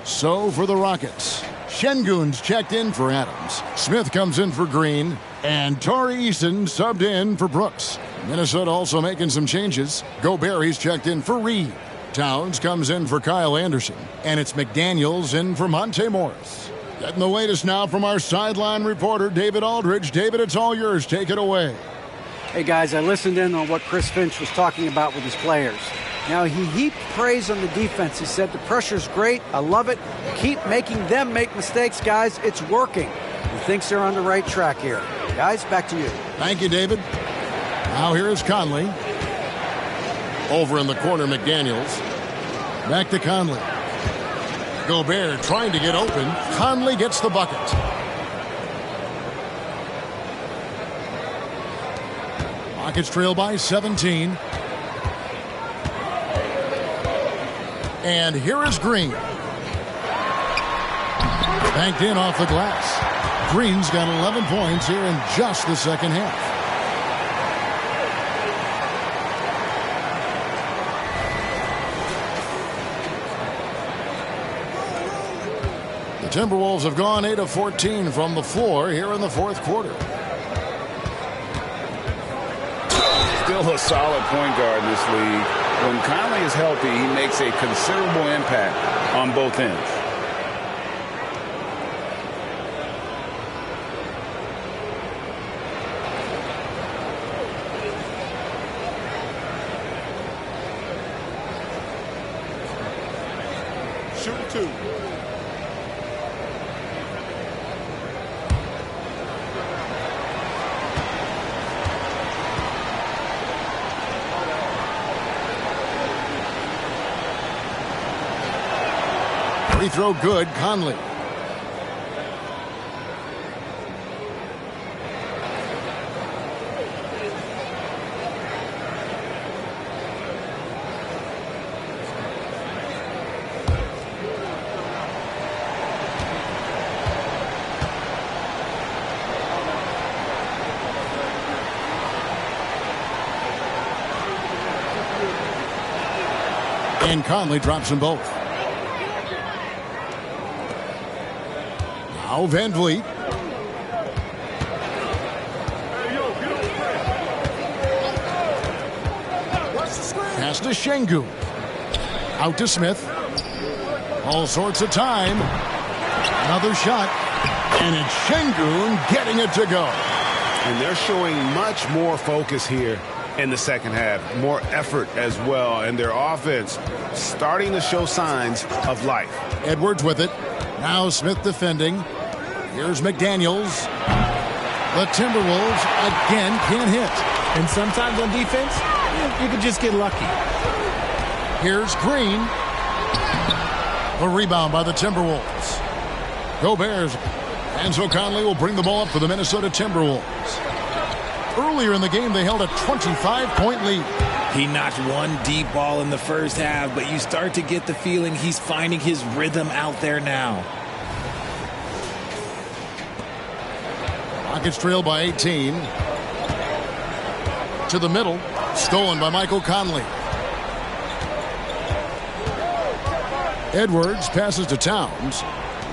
[SPEAKER 1] So for the Rockets, Şengün's checked in for Adams. Smith comes in for Green. And Tari Eason subbed in for Brooks. Minnesota also making some changes. Gobert, he's checked in for Reed. Towns comes in for Kyle Anderson. And it's McDaniels in for Monte Morris. Getting the latest now from our sideline reporter, David Aldridge. David, it's all yours. Take it away.
[SPEAKER 6] Hey, guys, I listened in on what Chris Finch was talking about with his players. Now, he heaped praise on the defense. He said the pressure's great. I love it. Keep making them make mistakes, guys. It's working. He thinks they're on the right track here. Guys, back to you.
[SPEAKER 1] Thank you, David. Now here is Conley. Over in the corner, McDaniels. Back to Conley. Gobert trying to get open. Conley gets the bucket. Rockets trail by 17. And here is Green. Banked in off the glass. Green's got 11 points here in just the second half. The Timberwolves have gone 8 of 14 from the floor here in the fourth quarter.
[SPEAKER 3] Still a solid point guard in this league. When Conley is healthy, he makes a considerable impact on both ends.
[SPEAKER 5] shooting 2.
[SPEAKER 1] Free throw good, Conley. And Conley drops them both. Now Van Vliet. Pass to Şengün. Out to Smith. All sorts of time. Another shot. And it's Şengün getting it to go.
[SPEAKER 4] And they're showing much more focus here in the second half. More effort as well. And their offense starting to show signs of life.
[SPEAKER 1] Edwards with it. Now Smith defending. Here's McDaniels. The Timberwolves again can't hit.
[SPEAKER 2] And sometimes on defense, you could just get lucky.
[SPEAKER 1] Here's Green. The rebound by the Timberwolves. Gobert. And so Conley will bring the ball up for the Minnesota Timberwolves. Earlier in the game, they held a 25-point lead.
[SPEAKER 2] He notched one deep ball in the first half, but you start to get the feeling he's finding his rhythm out there now.
[SPEAKER 1] Rockets trail by 18. To the middle. Stolen by Michael Conley. Edwards passes to Towns.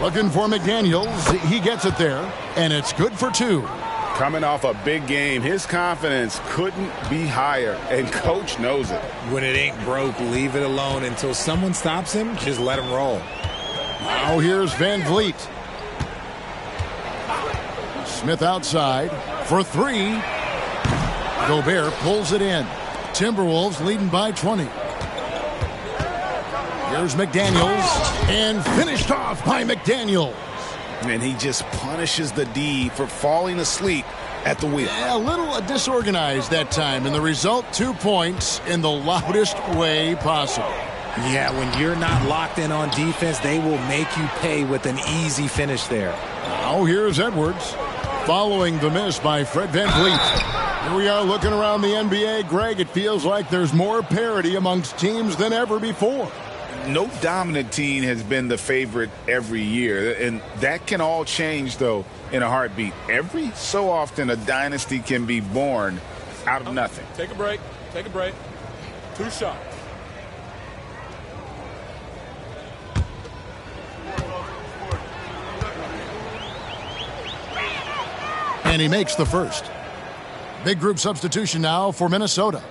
[SPEAKER 1] Looking for McDaniels. He gets it there. And it's good for 2.
[SPEAKER 3] Coming off a big game, his confidence couldn't be higher, and coach knows it.
[SPEAKER 2] When it ain't broke, leave it alone. Until someone stops him, just let him roll.
[SPEAKER 1] Now here's Van Vliet. Smith outside for 3. Gobert pulls it in. Timberwolves leading by 20. Here's McDaniels, and finished off by McDaniels.
[SPEAKER 4] And he just punishes the D for falling asleep at the wheel.
[SPEAKER 1] A little disorganized that time, and the result, 2 points in the loudest way possible.
[SPEAKER 2] Yeah, when you're not locked in on defense, they will make you pay with an easy finish there.
[SPEAKER 1] Now here's Edwards, following the miss by Fred Van Vliet. Here we are looking around the NBA. Greg, it feels like there's more parity amongst teams than ever before.
[SPEAKER 3] No dominant team has been the favorite every year, and that can all change, though, in a heartbeat. Every so often, a dynasty can be born out of nothing.
[SPEAKER 5] Take a break. Take a break. 2 shots.
[SPEAKER 1] And he makes the first. Big group substitution now for Minnesota.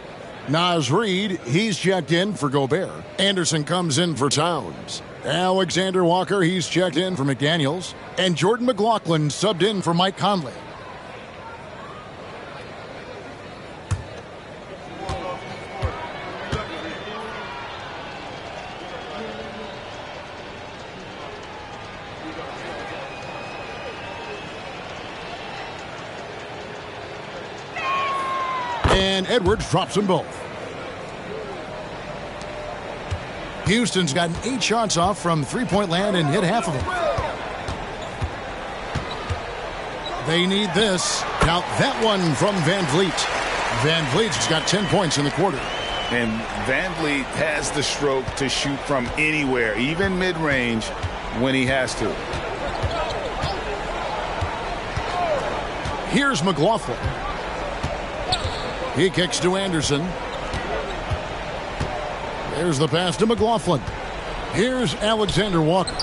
[SPEAKER 1] Naz Reid, he's checked in for Gobert. Anderson comes in for Towns. Alexander Walker, he's checked in for McDaniels. And Jordan McLaughlin subbed in for Mike Conley. And Edwards drops them both. Houston's gotten 8 shots off from three-point land and hit half of them. They need this. Now that one from Van Vliet. Van Vliet's got 10 points in the quarter.
[SPEAKER 3] And Van Vliet has the stroke to shoot from anywhere, even mid-range, when he has to.
[SPEAKER 1] Here's McLaughlin. He kicks to Anderson. There's the pass to McLaughlin. Here's Alexander Walker.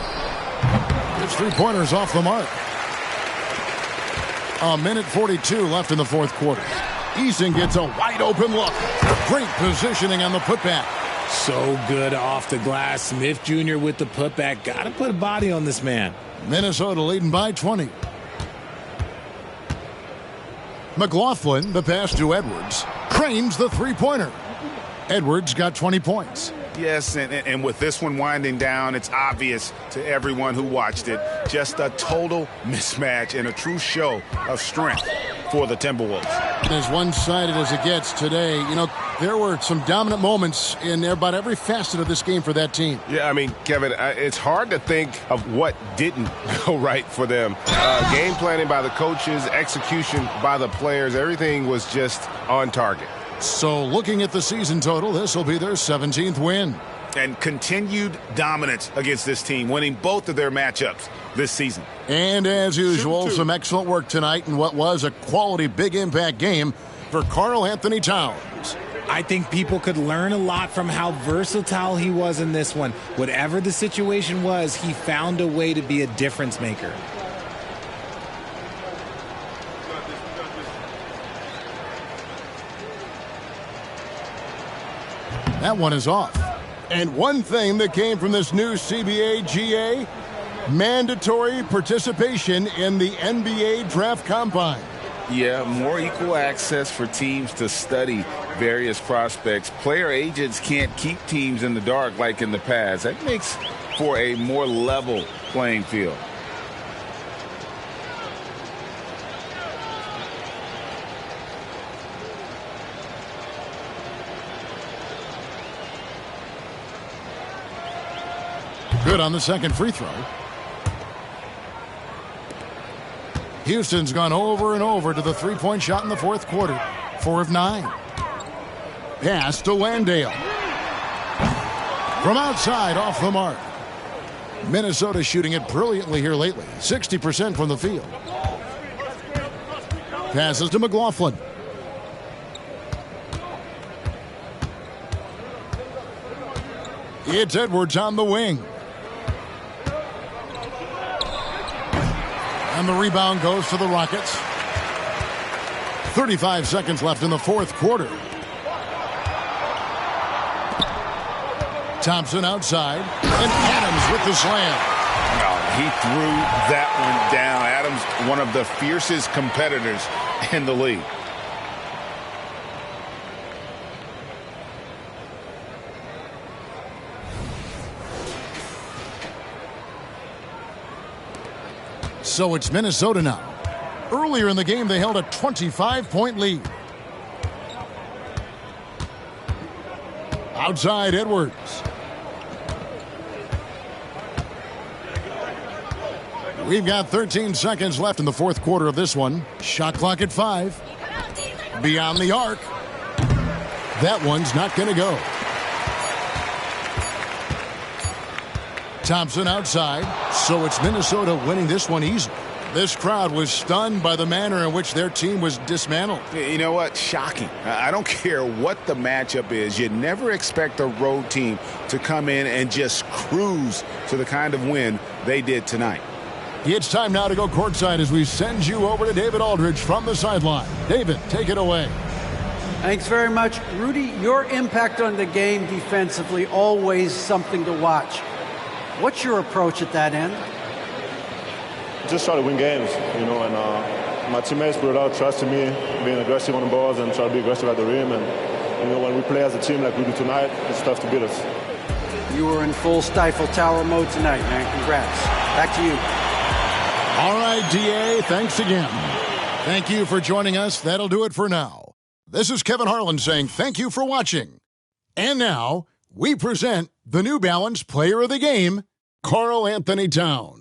[SPEAKER 1] His three-pointers off the mark. 1:42 left in the fourth quarter. Eason gets a wide-open look. Great positioning on the putback.
[SPEAKER 2] So good off the glass. Smith Jr. with the putback. Got to put a body on this man.
[SPEAKER 1] Minnesota leading by 20. McLaughlin, the pass to Edwards. Trains the three-pointer. Edwards got 20 points.
[SPEAKER 4] Yes, and with this one winding down, it's obvious to everyone who watched it. Just a total mismatch and a true show of strength for the Timberwolves.
[SPEAKER 1] As one-sided as it gets today, you know, there were some dominant moments in about every facet of this game for that team.
[SPEAKER 11] Yeah, I mean, Kevin, it's hard to think of what didn't go right for them. Game planning by the coaches, execution by the players, everything was just on target.
[SPEAKER 1] So looking at the season total, this will be their 17th win.
[SPEAKER 4] And continued dominance against this team, winning both of their matchups this season.
[SPEAKER 1] And as usual, some excellent work tonight in what was a quality big impact game for Karl Anthony Towns.
[SPEAKER 2] I think people could learn a lot from how versatile he was in this one. Whatever the situation was, he found a way to be a difference maker.
[SPEAKER 1] That one is off. And one thing that came from this new CBA GA, mandatory participation in the NBA Draft Combine.
[SPEAKER 3] Yeah, more equal access for teams to study various prospects. Player agents can't keep teams in the dark like in the past. That makes for a more level playing field.
[SPEAKER 1] Good on the second free throw. Houston's gone over and over to the three-point shot in the fourth quarter. 4 of 9. Pass to Landale. From outside, off the mark. Minnesota shooting it brilliantly here lately. 60% from the field. Passes to McLaughlin. It's Edwards on the wing. And the rebound goes to the Rockets. 35 seconds left in the fourth quarter. Thompson outside. And Adams with the slam.
[SPEAKER 4] He threw that one down. Adams, one of the fiercest competitors in the league.
[SPEAKER 1] So it's Minnesota now. Earlier in the game, they held a 25-point lead. Outside, Edwards. We've got 13 seconds left in the fourth quarter of this one. Shot clock at 5. Beyond the arc. That one's not going to go. Thompson outside, so it's Minnesota winning this one easy. This crowd was stunned by the manner in which their team was dismantled.
[SPEAKER 4] You know what? Shocking. I don't care what the matchup is. You never expect a road team to come in and just cruise to the kind of win they did tonight.
[SPEAKER 1] It's time now to go courtside as we send you over to David Aldridge from the sideline. David, take it away.
[SPEAKER 6] Thanks very much. Rudy, your impact on the game defensively, always something to watch. What's your approach at that end?
[SPEAKER 12] Just try to win games, you know, and my teammates put a lot of trust in me, being aggressive on the balls and try to be aggressive at the rim. And, you know, when we play as a team like we do tonight, it's tough to beat us.
[SPEAKER 6] You were in full Stifle Tower mode tonight, man. Congrats. Back to you.
[SPEAKER 1] All right, DA, thanks again. Thank you for joining us. That'll do it for now. This is Kevin Harlan saying thank you for watching. And now, we present the New Balance Player of the Game, Karl Anthony Towns.